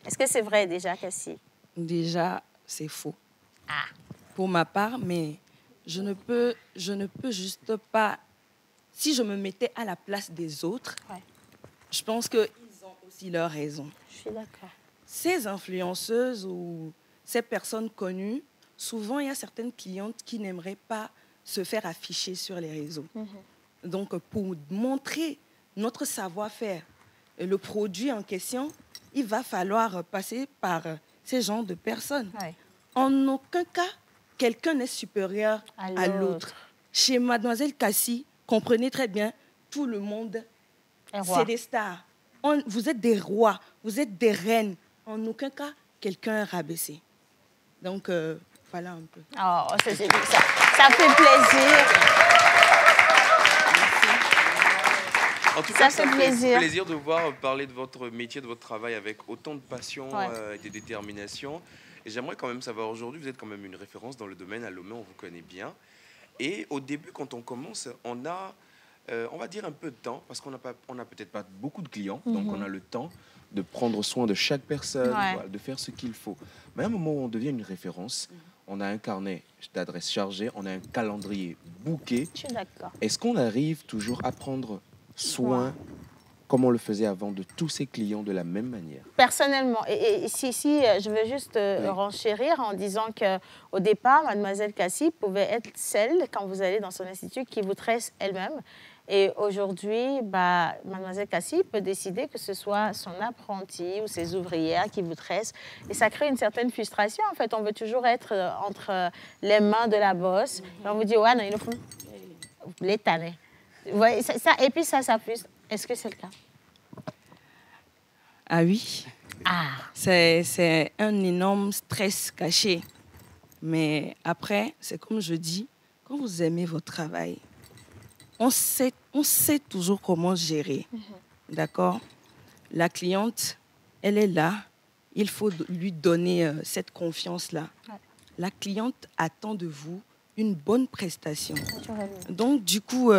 Est-ce que c'est vrai déjà, Cassie? Déjà, c'est faux. Pour ma part, mais je ne peux juste pas... Si je me mettais à la place des autres, je pense qu'ils ont aussi leur raison. Je suis d'accord. Ces influenceuses ou ces personnes connues, souvent, il y a certaines clientes qui n'aimeraient pas se faire afficher sur les réseaux. Donc, pour montrer notre savoir-faire, le produit en question, il va falloir passer par ces genres de personnes. En aucun cas, quelqu'un n'est supérieur à l'autre. Chez Mademoiselle Cassie, comprenez très bien, tout le monde, c'est des stars. Vous êtes des rois, vous êtes des reines. En aucun cas, quelqu'un est rabaissé. Donc, voilà un peu. Oh, ça fait plaisir. En tout cas, ça fait plaisir. Plaisir de voir parler de votre métier, de votre travail avec autant de passion et de détermination. Et j'aimerais quand même savoir, aujourd'hui, vous êtes quand même une référence dans le domaine. À Lomé, on vous connaît bien. Et au début, quand on commence, on a, on va dire, un peu de temps, parce qu'on n'a peut-être pas beaucoup de clients, donc on a le temps de prendre soin de chaque personne, voilà, de faire ce qu'il faut. Mais à un moment où on devient une référence, on a un carnet d'adresses chargé, on a un calendrier booké. Je suis d'accord. Est-ce qu'on arrive toujours à prendre soin, comme on le faisait avant, de tous ces clients de la même manière? Personnellement, et si je veux juste renchérir en disant qu'au départ, Mademoiselle Cassie pouvait être celle, quand vous allez dans son institut, qui vous tresse elle-même. Et aujourd'hui, Mademoiselle Cassie peut décider que ce soit son apprenti ou ses ouvrières qui vous tressent. Et ça crée une certaine frustration. En fait, on veut toujours être entre les mains de la bosse. Et on vous dit, ouais, non, il nous faut les tanner. Ouais, et puis ça frustre. Est-ce que c'est le cas? Ah oui. C'est un énorme stress caché. Mais après, c'est comme je dis, quand vous aimez votre travail, on sait toujours comment gérer. D'accord? La cliente, elle est là. Il faut lui donner cette confiance-là. Ouais. La cliente attend de vous une bonne prestation. Donc, du coup,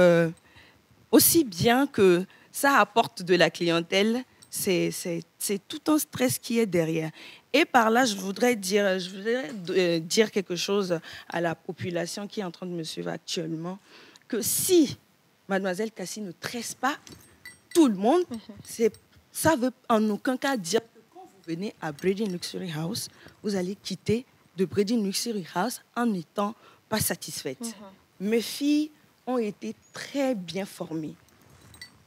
aussi bien que ça apporte de la clientèle, c'est tout un stress qui est derrière. Et par là, je voudrais dire quelque chose à la population qui est en train de me suivre actuellement, que si Mademoiselle Cassie ne tresse pas tout le monde, ça ne veut en aucun cas dire que quand vous venez à Bredin Luxury House, vous allez quitter de Bredin Luxury House en n'étant pas satisfaite. Mes filles ont été très bien formées.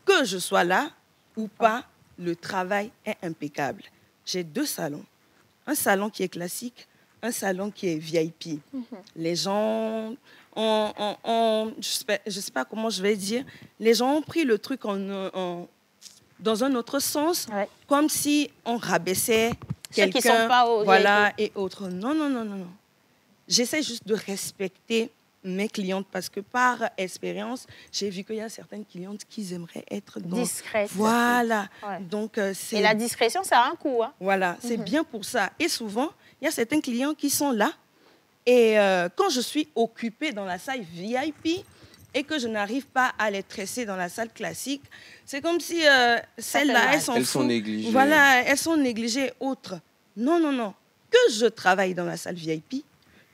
Que je sois là ou pas, le travail est impeccable. J'ai 2 salons. Un salon qui est classique, un salon qui est VIP. Les gens je sais pas comment je vais dire, les gens ont pris le truc dans un autre sens, comme si on rabaissait quelqu'un, qui sont pas au et autres. Non. J'essaie juste de respecter mes clientes parce que par expérience, j'ai vu qu'il y a certaines clientes qui aimeraient être discrètes. Voilà. Ouais. Donc, et la discrétion, ça a un coût. Hein. Voilà, c'est bien pour ça. Et souvent, il y a certains clients qui sont là. Et quand je suis occupée dans la salle VIP et que je n'arrive pas à les tresser dans la salle classique, c'est comme si celles-là, elles sont négligées. Voilà, elles sont négligées autres. Non. Que je travaille dans la salle VIP,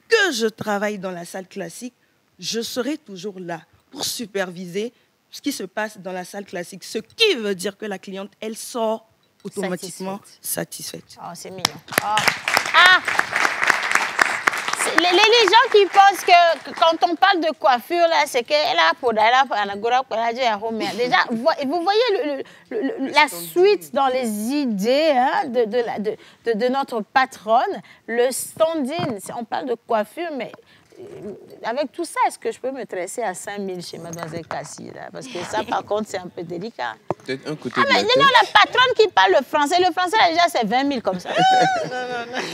que je travaille dans la salle classique, je serai toujours là pour superviser ce qui se passe dans la salle classique. Ce qui veut dire que la cliente, elle sort automatiquement satisfaite. Oh, c'est mignon. Les gens qui pensent que quand on parle de coiffure, là, c'est qu'elle a pour déjà, vous voyez la suite dans les idées de notre patronne, le stand-in. On parle de coiffure, mais avec tout ça, est-ce que je peux me tresser à 5 000 chez Mademoiselle Cassie, là? Parce que ça, par contre, c'est un peu délicat. Peut-être un côté mais non, la patronne qui parle le français, là, déjà, c'est 20 000 comme ça. Non.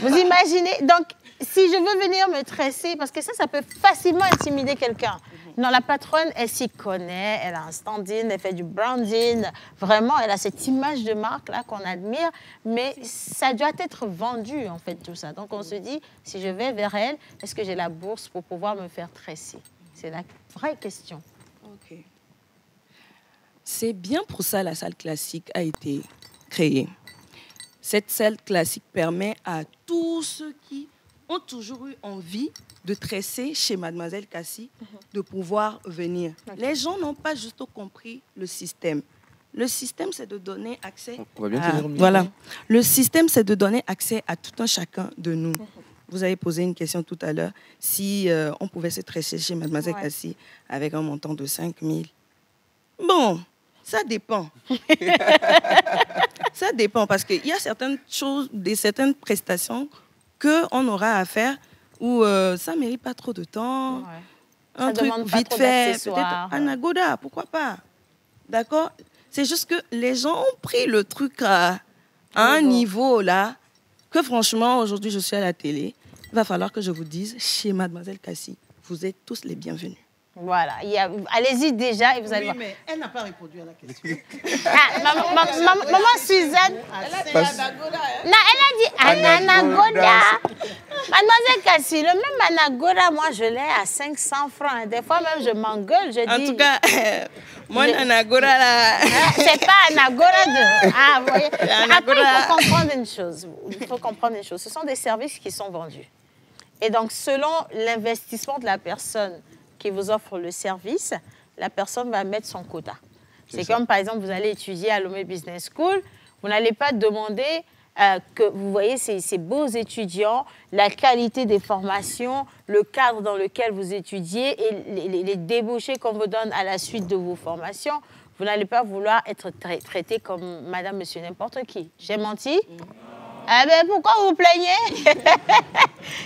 Vous imaginez? Donc, si je veux venir me tresser, parce que ça peut facilement intimider quelqu'un. Non, la patronne, elle s'y connaît, elle a un stand-in, elle fait du branding. Vraiment, elle a cette image de marque-là qu'on admire, mais ça doit être vendu, en fait, tout ça. Donc, on se dit, si je vais vers elle, est-ce que j'ai la bourse pour pouvoir me faire tresser? C'est la vraie question. OK. C'est bien pour ça que la salle classique a été créée. Cette salle classique permet à tous ceux qui ont toujours eu envie de tresser chez Mademoiselle Cassie, de pouvoir venir. Okay. Les gens n'ont pas juste compris le système. Le système, c'est de donner accès voilà. Le système, c'est de donner accès à tout un chacun de nous. Vous avez posé une question tout à l'heure, si on pouvait se tresser chez Mademoiselle Cassie avec un montant de 5 000. Bon, ça dépend. Ça dépend parce qu'il y a certaines choses, certaines prestations qu'on aura à faire où ça ne mérite pas trop de temps. Ouais. Un truc vite fait, peut-être un agoda, pourquoi pas. D'accord? C'est juste que les gens ont pris le truc à un niveau là, que franchement, aujourd'hui, je suis à la télé. Il va falloir que je vous dise, chez Mademoiselle Cassie, vous êtes tous les bienvenus. Voilà, allez-y déjà et vous allez voir. Mais elle n'a pas répondu à la question. Maman Suzanne, elle a dit anagoda. Mademoiselle Cassie, le même anagoda, moi je l'ai à 500 francs. Des fois même je m'engueule, je dis. En tout cas, mon anagoda là. C'est pas anagoda de. Ah, vous voyez. Après, il faut comprendre une chose. Ce sont des services qui sont vendus. Et donc, selon l'investissement de la personne qui vous offre le service, la personne va mettre son quota. C'est comme, par exemple, vous allez étudier à Lomé Business School, vous n'allez pas demander que vous voyez ces beaux étudiants, la qualité des formations, le cadre dans lequel vous étudiez et les débouchés qu'on vous donne à la suite de vos formations. Vous n'allez pas vouloir être traité comme madame, monsieur, n'importe qui. J'ai menti? Ah ben pourquoi vous vous plaignez?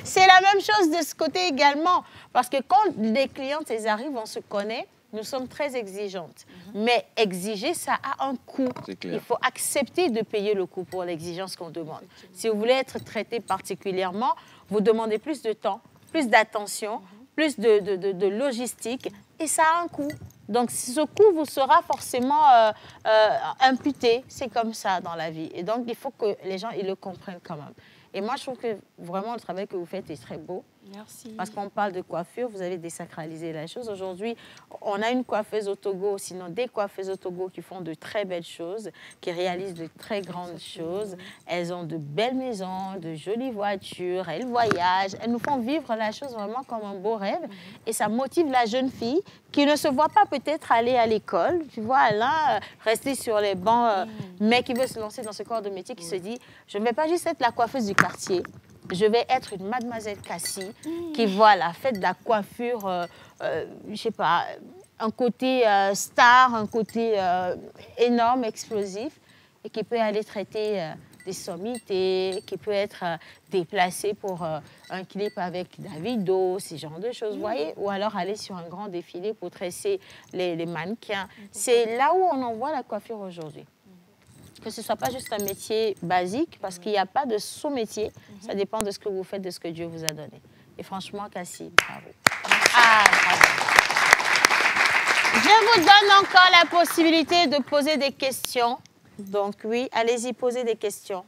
C'est la même chose de ce côté également. Parce que quand les clientes arrivent, on se connaît, nous sommes très exigeantes. Mais exiger, ça a un coût. Il faut accepter de payer le coût pour l'exigence qu'on demande. Si vous voulez être traité particulièrement, vous demandez plus de temps, plus d'attention, plus de logistique, et ça a un coût. Donc, ce coût vous sera forcément imputé. C'est comme ça dans la vie. Et donc, il faut que les gens ils le comprennent quand même. Et moi, je trouve que vraiment, le travail que vous faites est très beau. Merci. Parce qu'on parle de coiffure, vous avez désacralisé la chose. Aujourd'hui, on a une coiffeuse au Togo, sinon des coiffeuses au Togo qui font de très belles choses, qui réalisent de très grandes choses. Elles ont de belles maisons, de jolies voitures, elles voyagent. Elles nous font vivre la chose vraiment comme un beau rêve. Et ça motive la jeune fille qui ne se voit pas peut-être aller à l'école, tu vois, là, rester sur les bancs, mais qui veut se lancer dans ce corps de métier, qui se dit, je ne vais pas juste être la coiffeuse du quartier, je vais être une mademoiselle Cassie qui, voilà, fait de la coiffure, je sais pas, un côté star, un côté énorme, explosif, et qui peut aller traiter des sommités, qui peut être déplacé pour un clip avec Davido, ce genre de choses, vous voyez, ou alors aller sur un grand défilé pour tresser les mannequins. C'est là où on en voit la coiffure aujourd'hui. Que ce ne soit pas juste un métier basique, parce qu'il n'y a pas de sous-métier. Ça dépend de ce que vous faites, de ce que Dieu vous a donné. Et franchement, Cassie, bravo. Ah, bravo. Je vous donne encore la possibilité de poser des questions. Donc oui, allez-y, posez des questions.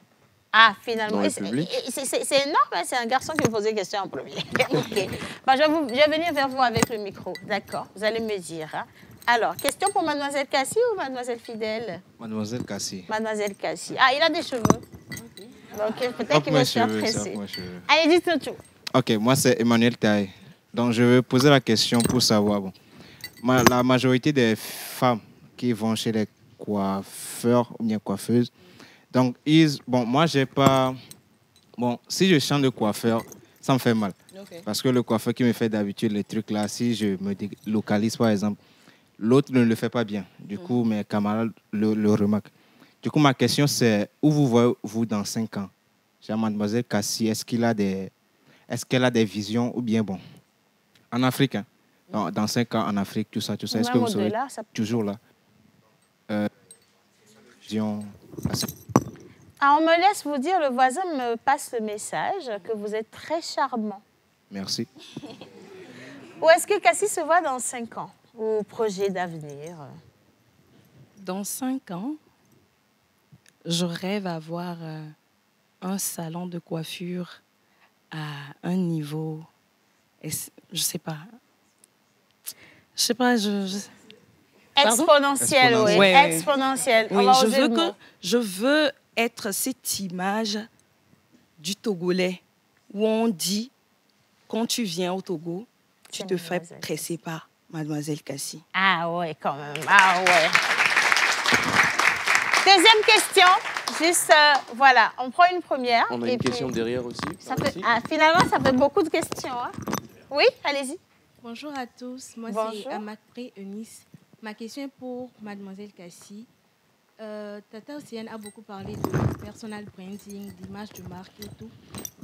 Ah, finalement, c'est énorme, hein, c'est un garçon qui me posait des questions en premier. Okay. Bon, je vais venir vers vous avec le micro. D'accord, vous allez me dire. Hein. Alors, question pour Mademoiselle Cassie ou Mademoiselle Fidèle? Mademoiselle Cassie. Mademoiselle Cassie. Ah, il a des cheveux. Donc, peut-être qu'il va se faire presser. Allez, dites-nous tout. Ok, moi, c'est Emmanuel Taï. Donc, je vais poser la question pour savoir. Bon, la majorité des femmes qui vont chez les coiffeurs ou bien coiffeuses, donc, bon, moi, j'ai pas... Bon, si je change de coiffeur, ça me fait mal. Okay. Parce que le coiffeur qui me fait d'habitude les trucs là, si je me délocalise, par exemple, l'autre ne le fait pas bien. Du coup, mes camarades le remarquent. Du coup, ma question, c'est où vous voyez-vous dans 5 ans? J'ai Mademoiselle Cassie, est-ce qu'elle a des visions ou bien, bon, en Afrique, hein, dans 5 ans en Afrique, tout ça, est-ce que vous serez toujours là? Vision... Ah, on me laisse vous dire, le voisin me passe le message que vous êtes très charmant. Merci. Où est-ce que Cassie se voit dans 5 ans? Ou projet d'avenir? Dans 5 ans, je rêve avoir un salon de coiffure à un niveau, je sais pas. Exponentiel, oui. Ouais. Exponentiel. Oui, je veux être cette image du Togolais où on dit, quand tu viens au Togo, tu te fais tresser par Mademoiselle Cassie. Ah ouais, quand même. Ah ouais. Deuxième question. Juste, voilà, on prend une première. On a une question derrière aussi. Finalement, ça fait beaucoup de questions. Hein. Oui, allez-y. Bonjour à tous. Moi, c'est Amakpré Eunice. Ma question est pour Mademoiselle Cassie. Tata Océane a beaucoup parlé de personal branding, d'image de marque et tout.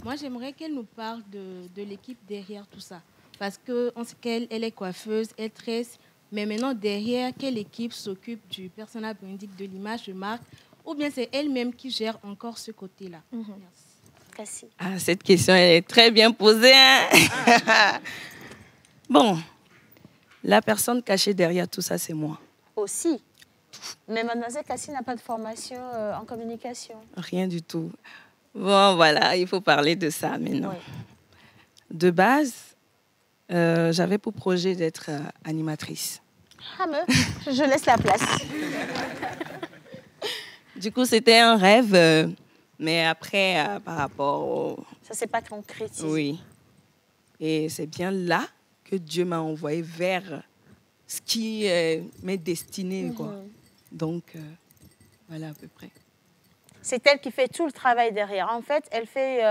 Moi, j'aimerais qu'elle nous parle de l'équipe derrière tout ça. Parce qu'on sait qu'elle est coiffeuse, elle tresse, mais maintenant, derrière, quelle équipe s'occupe du personal branding, de l'image de marque, ou bien c'est elle-même qui gère encore ce côté-là? Merci. Cassie. Ah, cette question, elle est très bien posée. Hein? Bon, la personne cachée derrière tout ça, c'est moi. Aussi. Mais Mademoiselle Cassie n'a pas de formation en communication. Rien du tout. Bon, voilà, il faut parler de ça maintenant. Oui. De base, j'avais pour projet d'être animatrice. Ah, mais je laisse la place. Du coup, c'était un rêve, mais après, par rapport au... Ça ne s'est pas concrétisé. Oui. Et c'est bien là que Dieu m'a envoyé vers ce qui est mes destinées, quoi. Donc, voilà à peu près. C'est elle qui fait tout le travail derrière. En fait, elle fait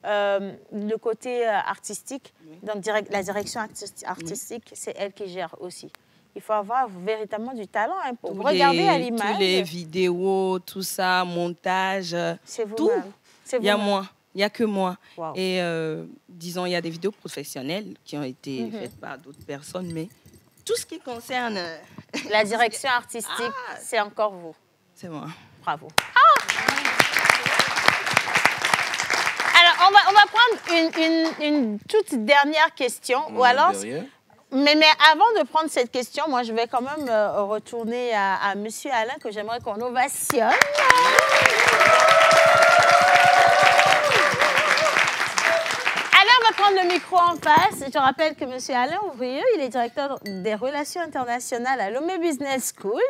le côté artistique, donc la direction artistique, c'est elle qui gère aussi. Il faut avoir véritablement du talent pour regarder à l'image. Tous les vidéos, tout ça, montage, tout. Il y a moi. Il n'y a que moi. Wow. Et disons, il y a des vidéos professionnelles qui ont été faites par d'autres personnes, mais tout ce qui concerne... La direction artistique, c'est encore vous. C'est moi. Bravo. Alors, on va prendre une toute dernière question. Ou alors, mais avant de prendre cette question, moi, je vais quand même retourner à M. Alain, que j'aimerais qu'on ovationne. On va prendre le micro en face. Je rappelle que M. Alain Ouvrieux, il est directeur des relations internationales à Lomé Business School.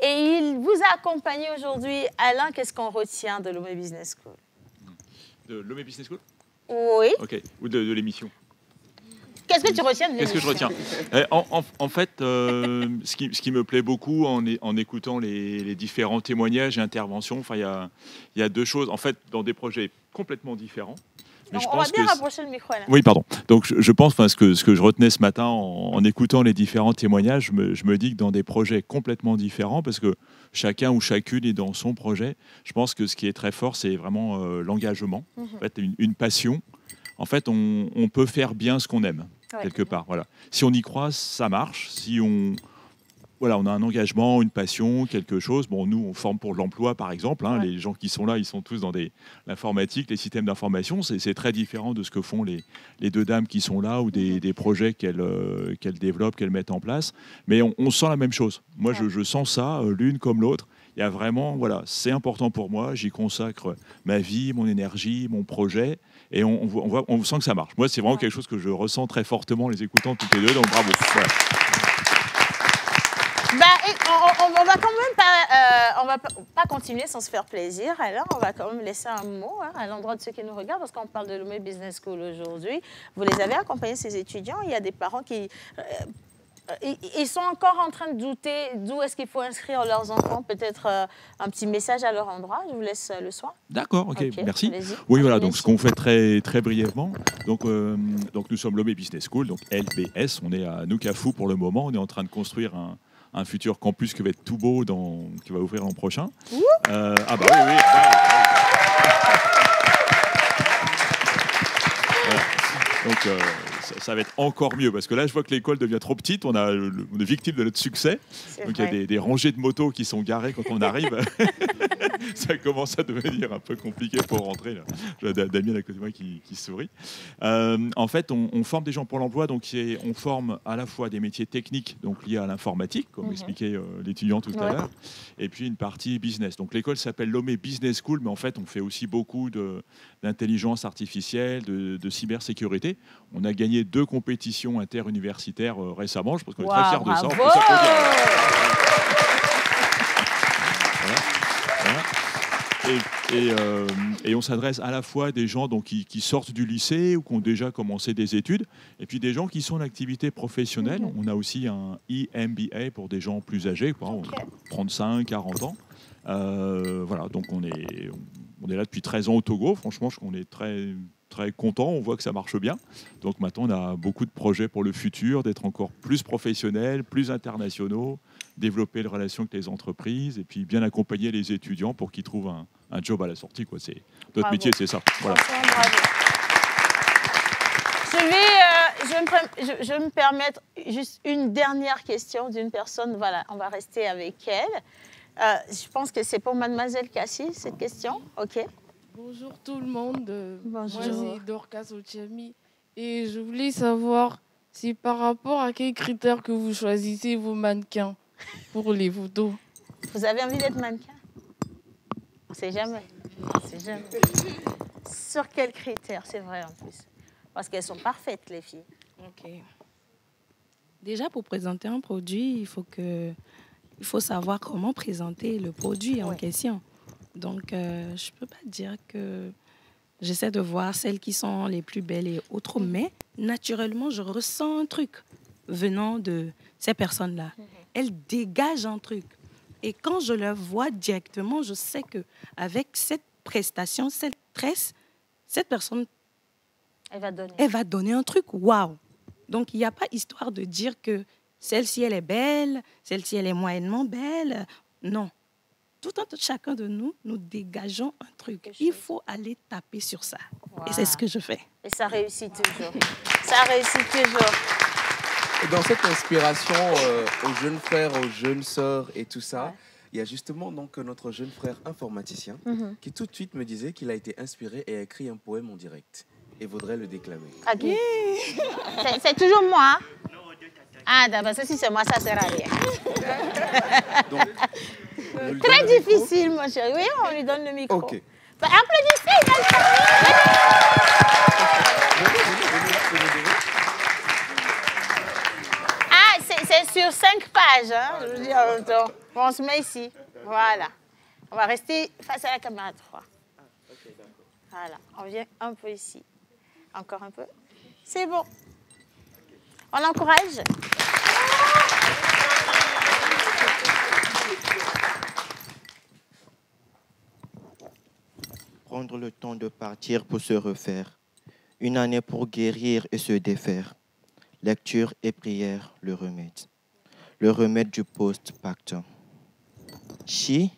Et il vous a accompagné aujourd'hui. Alain, qu'est-ce qu'on retient de Lomé Business School? De Lomé Business School? Oui. OK. Ou de l'émission? Qu'est-ce que tu retiens de l'émission? Qu'est-ce que je retiens? En fait, ce qui me plaît beaucoup en écoutant les différents témoignages et interventions, enfin, il y a deux choses. En fait, dans des projets complètement différents. Donc, on va bien rapprocher le micro, Alain. Oui, pardon. Donc, je pense, ce que je retenais ce matin en écoutant les différents témoignages, je me dis que dans des projets complètement différents, parce que chacun ou chacune est dans son projet, je pense que ce qui est très fort, c'est vraiment l'engagement, en fait, une passion. En fait, on peut faire bien ce qu'on aime, quelque part. Voilà. Si on y croit, ça marche. Si on a un engagement, une passion, quelque chose. Bon, nous, on forme pour l'emploi, par exemple. Les gens qui sont là, ils sont tous dans l'informatique, les systèmes d'information. C'est très différent de ce que font les deux dames qui sont là ou des projets qu'elles développent, qu'elles mettent en place. Mais on sent la même chose. Moi, je sens ça, l'une comme l'autre. Il y a vraiment, c'est important pour moi. J'y consacre ma vie, mon énergie, mon projet. Et on sent que ça marche. Moi, c'est vraiment quelque chose que je ressens très fortement les écoutant toutes les deux. Donc, bravo. Voilà. On va quand même on va pas continuer sans se faire plaisir. Alors, on va quand même laisser un mot à l'endroit de ceux qui nous regardent, parce qu'on parle de Lomé Business School aujourd'hui. Vous les avez accompagnés, ces étudiants. Il y a des parents qui... ils sont encore en train de douter d'où est-ce qu'il faut inscrire leurs enfants. Peut-être un petit message à leur endroit. Je vous laisse le soin. D'accord, ok, merci. Oui, voilà, donc ce qu'on fait très, très brièvement. Donc nous sommes Lomé Business School, donc LBS. On est à Noukafou pour le moment. On est en train de construire un futur campus qui va être tout beau, qui va ouvrir l'an prochain. Oui. Donc, ça va être encore mieux, parce que là, je vois que l'école devient trop petite. On est victime de notre succès. Donc, il y a des rangées de motos qui sont garées quand on arrive. Ça commence à devenir un peu compliqué pour rentrer. J'ai Damien à côté de moi qui sourit. En fait, on forme des gens pour l'emploi. Donc, on forme à la fois des métiers techniques, donc liés à l'informatique, comme expliquait l'étudiant tout à l'heure, et puis une partie business. Donc, l'école s'appelle Lomé Business School, mais en fait, on fait aussi beaucoup d'intelligence artificielle, de cybersécurité. On a gagné 2 compétitions interuniversitaires récemment. Je pense qu'on est très fiers de ça. On peut s'applaudir. Et on s'adresse à la fois à des gens qui sortent du lycée ou qui ont déjà commencé des études, et puis des gens qui sont en activité professionnelle. On a aussi un EMBA pour des gens plus âgés, 35, 40 ans. Voilà, donc on est là depuis 13 ans au Togo. Franchement, on est très, très content. On voit que ça marche bien. Donc maintenant, on a beaucoup de projets pour le futur, d'être encore plus professionnels, plus internationaux, développer les relations avec les entreprises et puis bien accompagner les étudiants pour qu'ils trouvent un job à la sortie. Notre métier, c'est ça. Voilà. Je vais me permettre juste une dernière question d'une personne. Voilà, on va rester avec elle. Je pense que c'est pour Mademoiselle Cassie, cette question. OK. Bonjour tout le monde. Bonjour. Moi, c'est Dorcas Ochemi. Et je voulais savoir, c'est par rapport à quels critères que vous choisissez vos mannequins pour les photos. Vous avez envie d'être mannequin? On ne sait jamais. Sur quels critères? C'est vrai en plus. Parce qu'elles sont parfaites, les filles. OK. Déjà, pour présenter un produit, il faut savoir comment présenter le produit en question. Donc, je ne peux pas dire que j'essaie de voir celles qui sont les plus belles et autres, mais naturellement, je ressens un truc venant de ces personnes-là. Elles dégagent un truc. Et quand je les vois directement, je sais qu'avec cette prestation, cette tresse, cette personne, elle va donner un truc, waouh. Donc, il n'y a pas histoire de dire que celle-ci, elle est belle, celle-ci, elle est moyennement belle. Non. Tout un chacun de nous, nous dégageons un truc. Il faut aller taper sur ça. Wow. Et c'est ce que je fais. Et ça réussit toujours. Ça réussit toujours. Et dans cette inspiration aux jeunes frères, aux jeunes sœurs et tout ça, il y a justement donc notre jeune frère informaticien qui tout de suite me disait qu'il a été inspiré et a écrit un poème en direct et voudrait le déclamer. Ok. C'est toujours moi. Ah, d'abord, si c'est moi, ça sert à rien. Donc, très difficile, mon chéri. Oui, on lui donne le micro. Ok. Bah, applaudissez, Ah, c'est sur 5 pages, hein, je vous dis en même temps. Bon, on se met ici. Voilà. On va rester face à la caméra 3. Voilà. On vient un peu ici. Encore un peu. C'est bon. On l'encourage. Prendre le temps de partir pour se refaire. Une année pour guérir et se défaire. Lecture et prière, le remède. Le remède du post-pactum. She,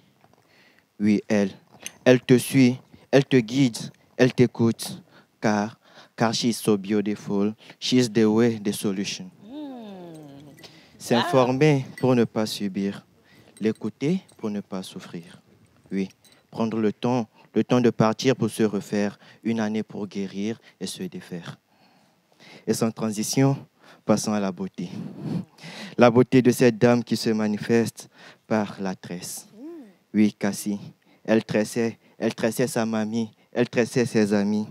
oui, elle. Elle te suit, elle te guide, elle t'écoute. Car she is so beautiful, she is the way, the solution. S'informer pour ne pas subir. L'écouter pour ne pas souffrir. Oui, prendre le temps de partir pour se refaire. Une année pour guérir et se défaire. Et sans transition, passons à la beauté. La beauté de cette dame qui se manifeste par la tresse. Oui, Cassie, elle tressait sa mamie, elle tressait ses amis.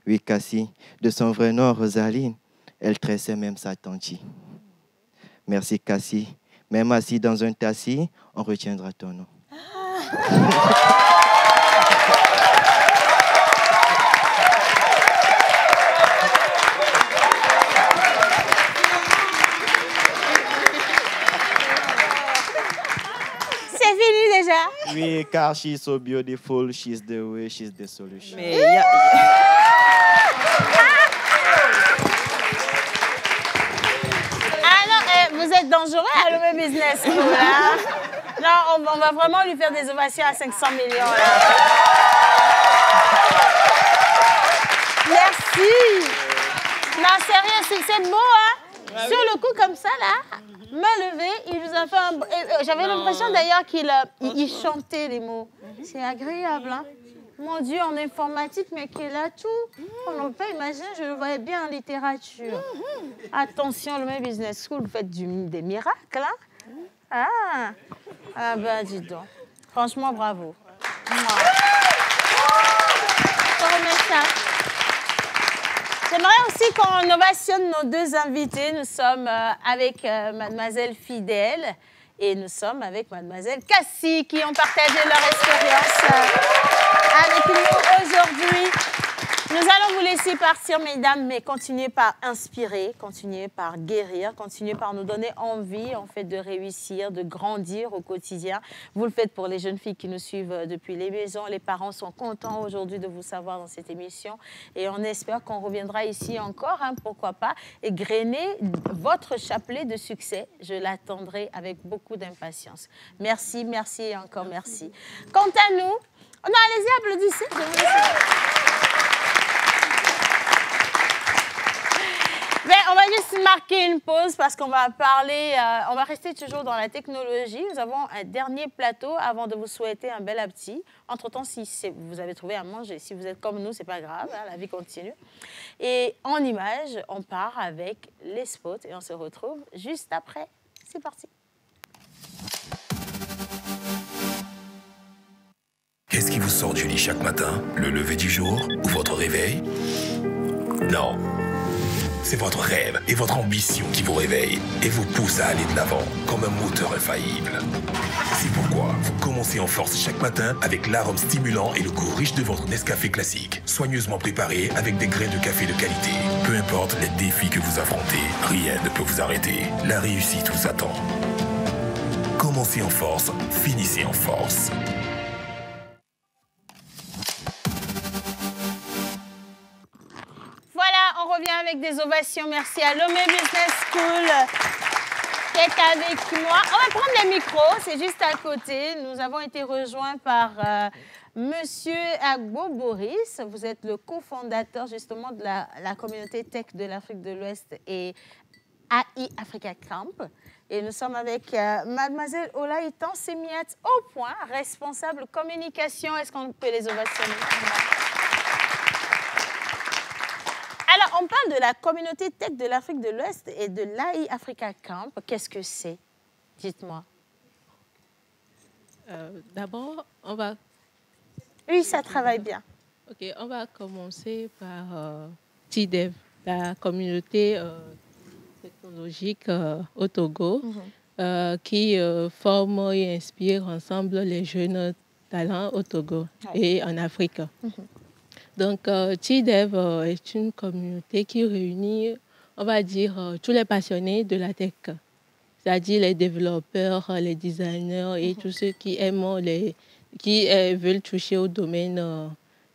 Oui, Cassie, de son vrai nom, Rosaline, elle tressait même sa tante. Merci, Cassie. Même assis dans un tassis, on retiendra ton nom. C'est fini déjà? Oui, car she's so beautiful, she's the way, she's the solution. Mais vous êtes dangereux à l'Homé Business School, hein? Non, on va vraiment lui faire des ovations à 500 millions, là. Merci. Non, sérieux, c'est beau, hein? Sur le coup, comme ça, là, main levée, il nous a fait un... J'avais l'impression, d'ailleurs, qu'il chantait les mots. C'est agréable, hein? Mon Dieu, en informatique, mais qu'il a tout. On ne peut pas imaginer, je le voyais bien en littérature. Attention, le même business school, vous faites des miracles, hein? Ah ben, dis donc. Franchement, bravo. J'aimerais aussi qu'on ovationne nos deux invités. Nous sommes avec mademoiselle Fidèle et nous sommes avec mademoiselle Cassie qui ont partagé leur expérience avec nous aujourd'hui. Nous allons vous laisser partir, mesdames, mais continuez par inspirer, continuez par guérir, continuez par nous donner envie, en fait, de réussir, de grandir au quotidien. Vous le faites pour les jeunes filles qui nous suivent depuis les maisons. Les parents sont contents aujourd'hui de vous savoir dans cette émission. Et on espère qu'on reviendra ici encore, hein, pourquoi pas, égrener votre chapelet de succès. Je l'attendrai avec beaucoup d'impatience. Merci, merci et encore merci. Quant à nous, non, allez-y, applaudissez. Je vous laisse. Ben, on va juste marquer une pause parce qu'on va parler, on va rester toujours dans la technologie. Nous avons un dernier plateau avant de vous souhaiter un bel appétit. Entre-temps, si vous avez trouvé à manger, si vous êtes comme nous, c'est pas grave, hein, la vie continue. Et en images, on part avec les spots et on se retrouve juste après. C'est parti. Qu'est-ce qui vous sort du lit chaque matin? Le lever du jour ou votre réveil? Non. c'est votre rêve et votre ambition qui vous réveillent et vous pousse à aller de l'avant comme un moteur infaillible. C'est pourquoi vous commencez en force chaque matin avec l'arôme stimulant et le goût riche de votre Nescafé classique, soigneusement préparé avec des grains de café de qualité. Peu importe les défis que vous affrontez, rien ne peut vous arrêter. La réussite vous attend. Commencez en force, finissez en force. Voilà, on revient avec des ovations. Merci à Lomé Business School qui est avec moi. On va prendre les micros, c'est juste à côté. Nous avons été rejoints par Monsieur Agbo Boris. Vous êtes le cofondateur justement de la communauté tech de l'Afrique de l'Ouest et AI Africa Camp. Et nous sommes avec Mademoiselle Olaïtan Semiat au point, responsable communication. Est-ce qu'on peut les ovationner? Alors, on parle de la communauté tech de l'Afrique de l'Ouest et de l'AI Africa Camp. Qu'est-ce que c'est? Dites-moi. D'abord, on va... Oui, ça travaille bien. OK, on va commencer par TDEV, la communauté technologique au Togo, qui forme et inspire ensemble les jeunes talents au Togo et en Afrique. Donc, TDEV est une communauté qui réunit, on va dire, tous les passionnés de la tech, c'est-à-dire les développeurs, les designers et tous ceux qui aiment qui veulent toucher au domaine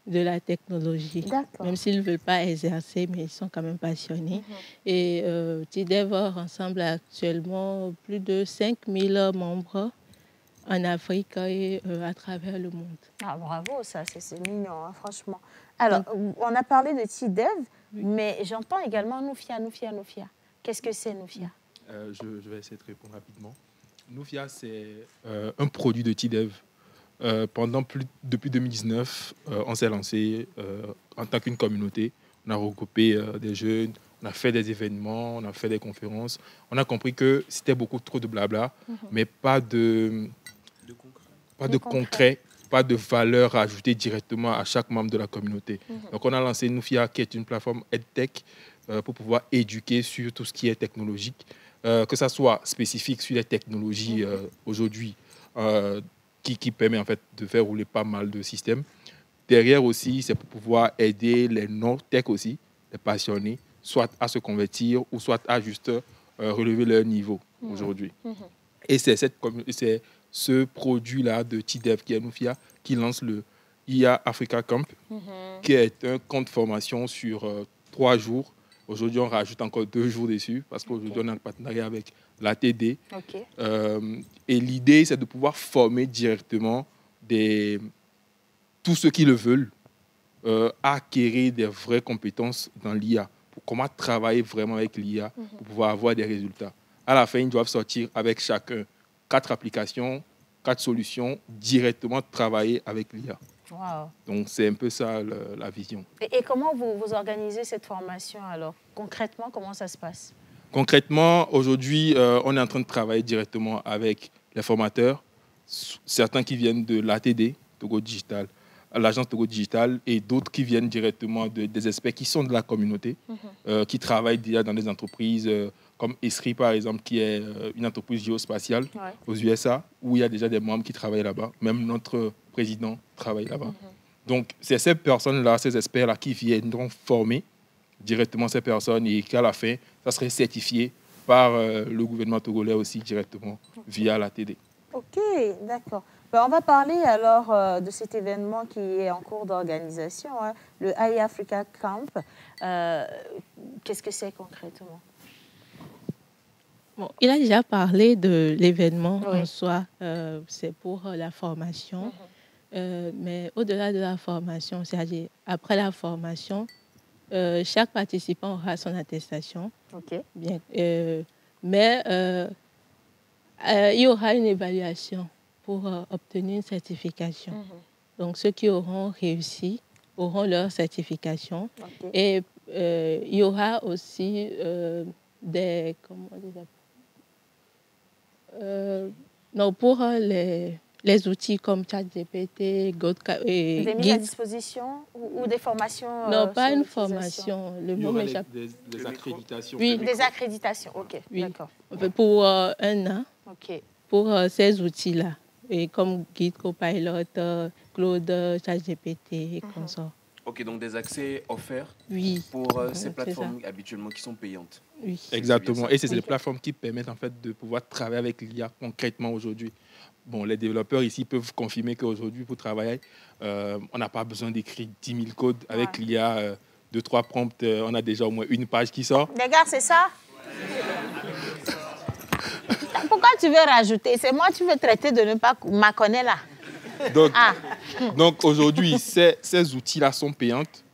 de la technologie. Même s'ils ne veulent pas exercer, mais ils sont quand même passionnés. Et TDEV rassemble actuellement plus de 5000 membres en Afrique et à travers le monde. Ah, bravo, ça, c'est mignon, hein, franchement. Alors, on a parlé de TDEV, mais j'entends également Noufia. Qu'est-ce que c'est, Noufia? Je vais essayer de répondre rapidement. Noufia, c'est un produit de TDEV. Depuis 2019, on s'est lancé en tant qu'une communauté. On a regroupé des jeunes, on a fait des événements, on a fait des conférences. On a compris que c'était beaucoup trop de blabla, mais pas de concret, pas de valeur ajoutée directement à chaque membre de la communauté. Donc on a lancé Noufia, qui est une plateforme EdTech pour pouvoir éduquer sur tout ce qui est technologique, que ça soit spécifique sur les technologies aujourd'hui, qui permet en fait de faire rouler pas mal de systèmes. Derrière aussi, c'est pour pouvoir aider les non-tech aussi, les passionnés, soit à se convertir ou soit à juste relever leur niveau aujourd'hui. Et c'est ce produit-là de TDEV qui est Noufia qui lance le IA Africa Camp, qui est un camp de formation sur 3 jours. Aujourd'hui, on rajoute encore 2 jours dessus parce qu'aujourd'hui, on a un partenariat avec l'ATD. Et l'idée, c'est de pouvoir former directement tous ceux qui le veulent à acquérir des vraies compétences dans l'IA, pour comment travailler vraiment avec l'IA, pour pouvoir avoir des résultats. À la fin, ils doivent sortir avec chacun 4 applications, 4 solutions, directement travailler avec l'IA. Wow. Donc, c'est un peu ça la vision. Et comment vous organisez cette formation alors? Concrètement, comment ça se passe? Concrètement, aujourd'hui, on est en train de travailler directement avec les formateurs, certains qui viennent de l'ATD, Togo Digital, l'agence Togo Digital, et d'autres qui viennent directement des experts qui sont de la communauté, qui travaillent déjà dans des entreprises comme Esri, par exemple, qui est une entreprise géospatiale aux USA, où il y a déjà des membres qui travaillent là-bas. Même notre président travaille là-bas. Donc, c'est ces personnes-là, ces experts-là qui viendront former directement ces personnes et qu'à la fin, ça serait certifié par le gouvernement togolais aussi directement via la TD. OK, d'accord. Ben, on va parler alors de cet événement qui est en cours d'organisation, hein, le AI Africa Camp. Qu'est-ce que c'est concrètement? Bon, il a déjà parlé de l'événement en soi. C'est pour la formation. Mais au-delà de la formation, c'est-à-dire après la formation, chaque participant aura son attestation. Bien, mais il y aura une évaluation pour obtenir une certification. Donc, ceux qui auront réussi auront leur certification. Et il y aura aussi des... Comment on dit ça? Non, pour les outils comme ChatGPT, et des mises à disposition ou des formations non, pas une formation. Le mot m'échappe. Des accréditations. Oui. Des accréditations, ok. Oui. D'accord. Pour 1 an. Ok. Pour ces outils-là. Et comme Git, Copilot, Claude, ChatGPT et comme ça. Ok, donc des accès offerts pour ces plateformes habituellement qui sont payantes. Oui. Exactement. Et c'est les plateformes qui permettent en fait de pouvoir travailler avec l'IA concrètement aujourd'hui. Bon, les développeurs ici peuvent confirmer qu'aujourd'hui, pour travailler, on n'a pas besoin d'écrire 10 000 codes. Avec l'IA, 2-3 prompts, on a déjà au moins une page qui sort. Les gars, c'est ça? Pourquoi tu veux rajouter? C'est moi tu veux traiter de ne pas m'acconnais là. Donc aujourd'hui, ces outils-là sont payantes.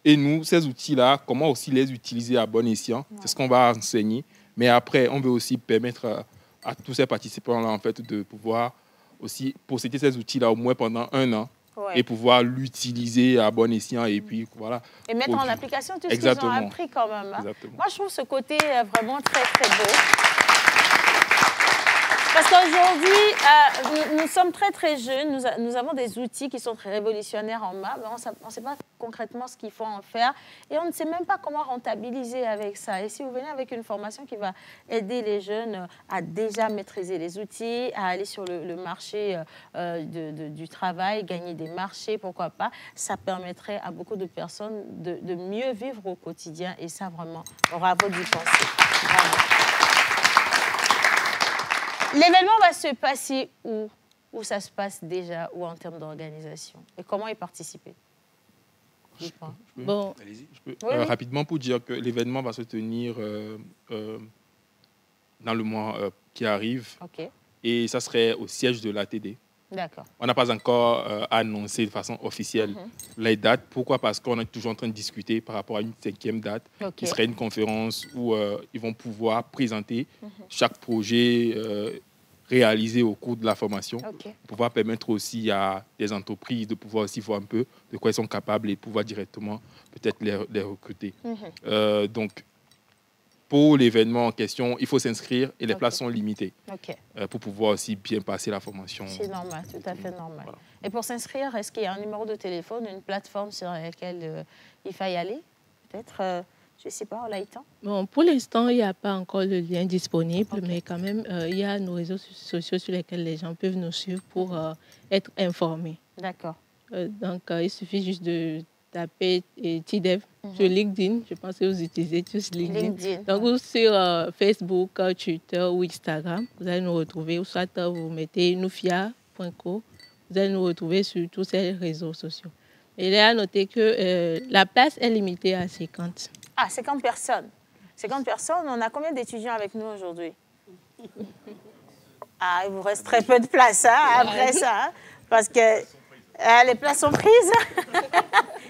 Et nous, ces outils-là, comment aussi les utiliser à bon escient, c'est ce qu'on va enseigner. Mais après, on veut aussi permettre à tous ces participants-là en fait, de pouvoir aussi posséder ces outils-là au moins pendant 1 an et pouvoir l'utiliser à bon escient. Et puis, voilà. Et mettre en application tout ce qu'ils ont appris quand même. Hein. Moi, je trouve ce côté vraiment très, très beau. Parce qu'aujourd'hui, nous sommes très, très jeunes. Nous avons des outils qui sont très révolutionnaires en main. Mais on ne sait pas concrètement ce qu'il faut en faire. Et on ne sait même pas comment rentabiliser avec ça. Et si vous venez avec une formation qui va aider les jeunes à déjà maîtriser les outils, à aller sur le marché du travail, gagner des marchés, pourquoi pas, ça permettrait à beaucoup de personnes de mieux vivre au quotidien. Et ça, vraiment, bravo d'y penser. Bravo. L'événement va se passer où? Où ça se passe déjà, ou en termes d'organisation? Et comment y participer? Rapidement pour dire que l'événement va se tenir dans le mois qui arrive. Okay. Et ça serait au siège de l'ATD. D'accord. On n'a pas encore annoncé de façon officielle les dates. Pourquoi? Parce qu'on est toujours en train de discuter par rapport à une 5e date, qui serait une conférence où ils vont pouvoir présenter chaque projet réalisé au cours de la formation, pour pouvoir permettre aussi à des entreprises de pouvoir aussi voir un peu de quoi ils sont capables et pouvoir directement peut-être les recruter. Donc, pour l'événement en question, il faut s'inscrire et les places sont limitées pour pouvoir aussi bien passer la formation. C'est normal, tout à fait normal. Voilà. Et pour s'inscrire, est-ce qu'il y a un numéro de téléphone, une plateforme sur laquelle il faut y aller? Peut-être, je ne sais pas, Olaïtan? Bon, pour l'instant, il n'y a pas encore le lien disponible, mais quand même, il y a nos réseaux sociaux sur lesquels les gens peuvent nous suivre pour être informés. D'accord. Donc, il suffit juste de taper TDEV sur LinkedIn. Je pense que vous utilisez tous LinkedIn. Donc, ou sur Facebook, Twitter ou Instagram, vous allez nous retrouver. Ou soit vous mettez noufia.co, vous allez nous retrouver sur tous ces réseaux sociaux. Et il est à noter que la place est limitée à 50. Ah, 50 personnes. 50 personnes, on a combien d'étudiants avec nous aujourd'hui? Ah, il vous reste très peu de place hein, après ça, hein, parce que les places sont prises.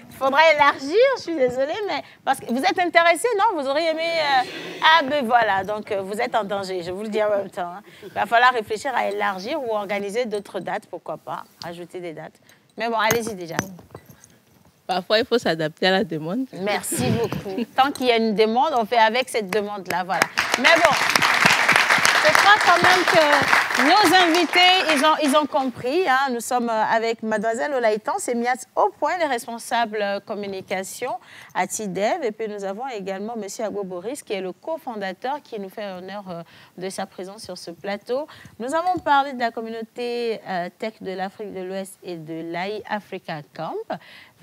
Il faudra élargir, je suis désolée, mais parce que vous êtes intéressés, non? Vous auriez aimé... Ah, ben voilà, donc vous êtes en danger, je vous le dis en même temps. Hein. Il va falloir réfléchir à élargir ou organiser d'autres dates, pourquoi pas, rajouter des dates. Mais bon, allez-y déjà. Parfois, il faut s'adapter à la demande. Merci beaucoup. Tant qu'il y a une demande, on fait avec cette demande-là, voilà. Mais bon, je crois quand même que nos invités, ils ont compris. Hein. Nous sommes avec Mademoiselle Olaïtan, c'est Miat au point, les responsables communication à TDEV. Et puis nous avons également M. Agbo Boris, qui est le cofondateur, qui nous fait honneur de sa présence sur ce plateau. Nous avons parlé de la communauté tech de l'Afrique de l'Ouest et de l'AI Africa Camp.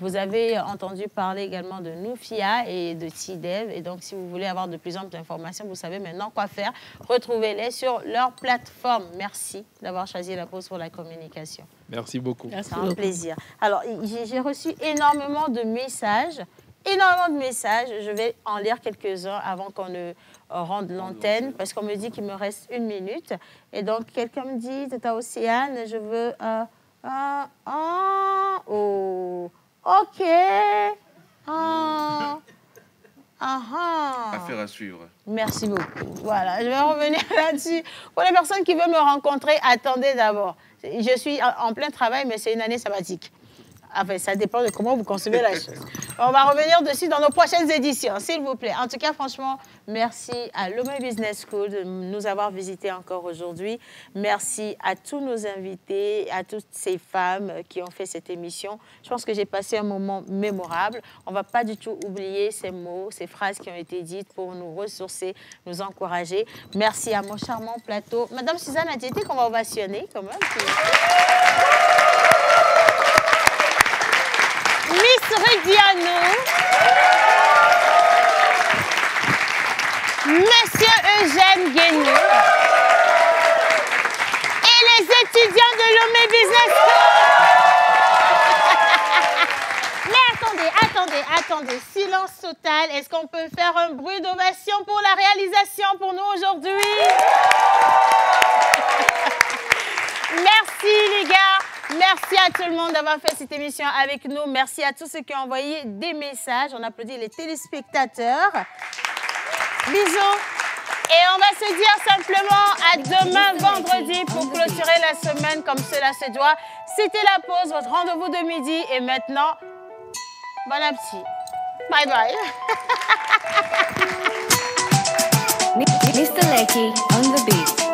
Vous avez entendu parler également de Noufia et de TDEV. Et donc, si vous voulez avoir de plus amples informations, vous savez maintenant quoi faire. Retrouvez-les sur leur plateforme. Merci d'avoir choisi la pause pour la communication. Merci beaucoup. C'est un plaisir. Alors, j'ai reçu énormément de messages. Je vais en lire quelques-uns avant qu'on ne rende l'antenne, parce qu'on me dit qu'il me reste 1 minute. Et donc, quelqu'un me dit, Tata Océane, je veux... OK. Affaire à suivre. Merci beaucoup. Voilà, je vais revenir là-dessus. Pour les personnes qui veulent me rencontrer, attendez d'abord. Je suis en plein travail, mais c'est une année sabbatique. Enfin, ça dépend de comment vous concevez la chose. On va revenir dessus dans nos prochaines éditions, s'il vous plaît. En tout cas, franchement, merci à Lomé Business School de nous avoir visités encore aujourd'hui. Merci à tous nos invités, à toutes ces femmes qui ont fait cette émission. Je pense que j'ai passé un moment mémorable. On ne va pas du tout oublier ces mots, ces phrases qui ont été dites pour nous ressourcer, nous encourager. Merci à mon charmant plateau. Madame Suzanne Atiété, qu'on va ovationner quand même. Miss Rudiano, Monsieur Eugène Guénou et les étudiants de Lomé Business School. Mais attendez, silence total. Est-ce qu'on peut faire un bruit d'ovation pour la réalisation pour nous aujourd'hui? Merci les gars. Merci à tout le monde d'avoir fait cette émission avec nous. Merci à tous ceux qui ont envoyé des messages. On applaudit les téléspectateurs. Bisous. Et on va se dire simplement à demain vendredi pour clôturer la semaine comme cela se doit. C'était La Pause, votre rendez-vous de midi. Et maintenant, bon appétit. Bye bye. Mr. Lecky on the beat.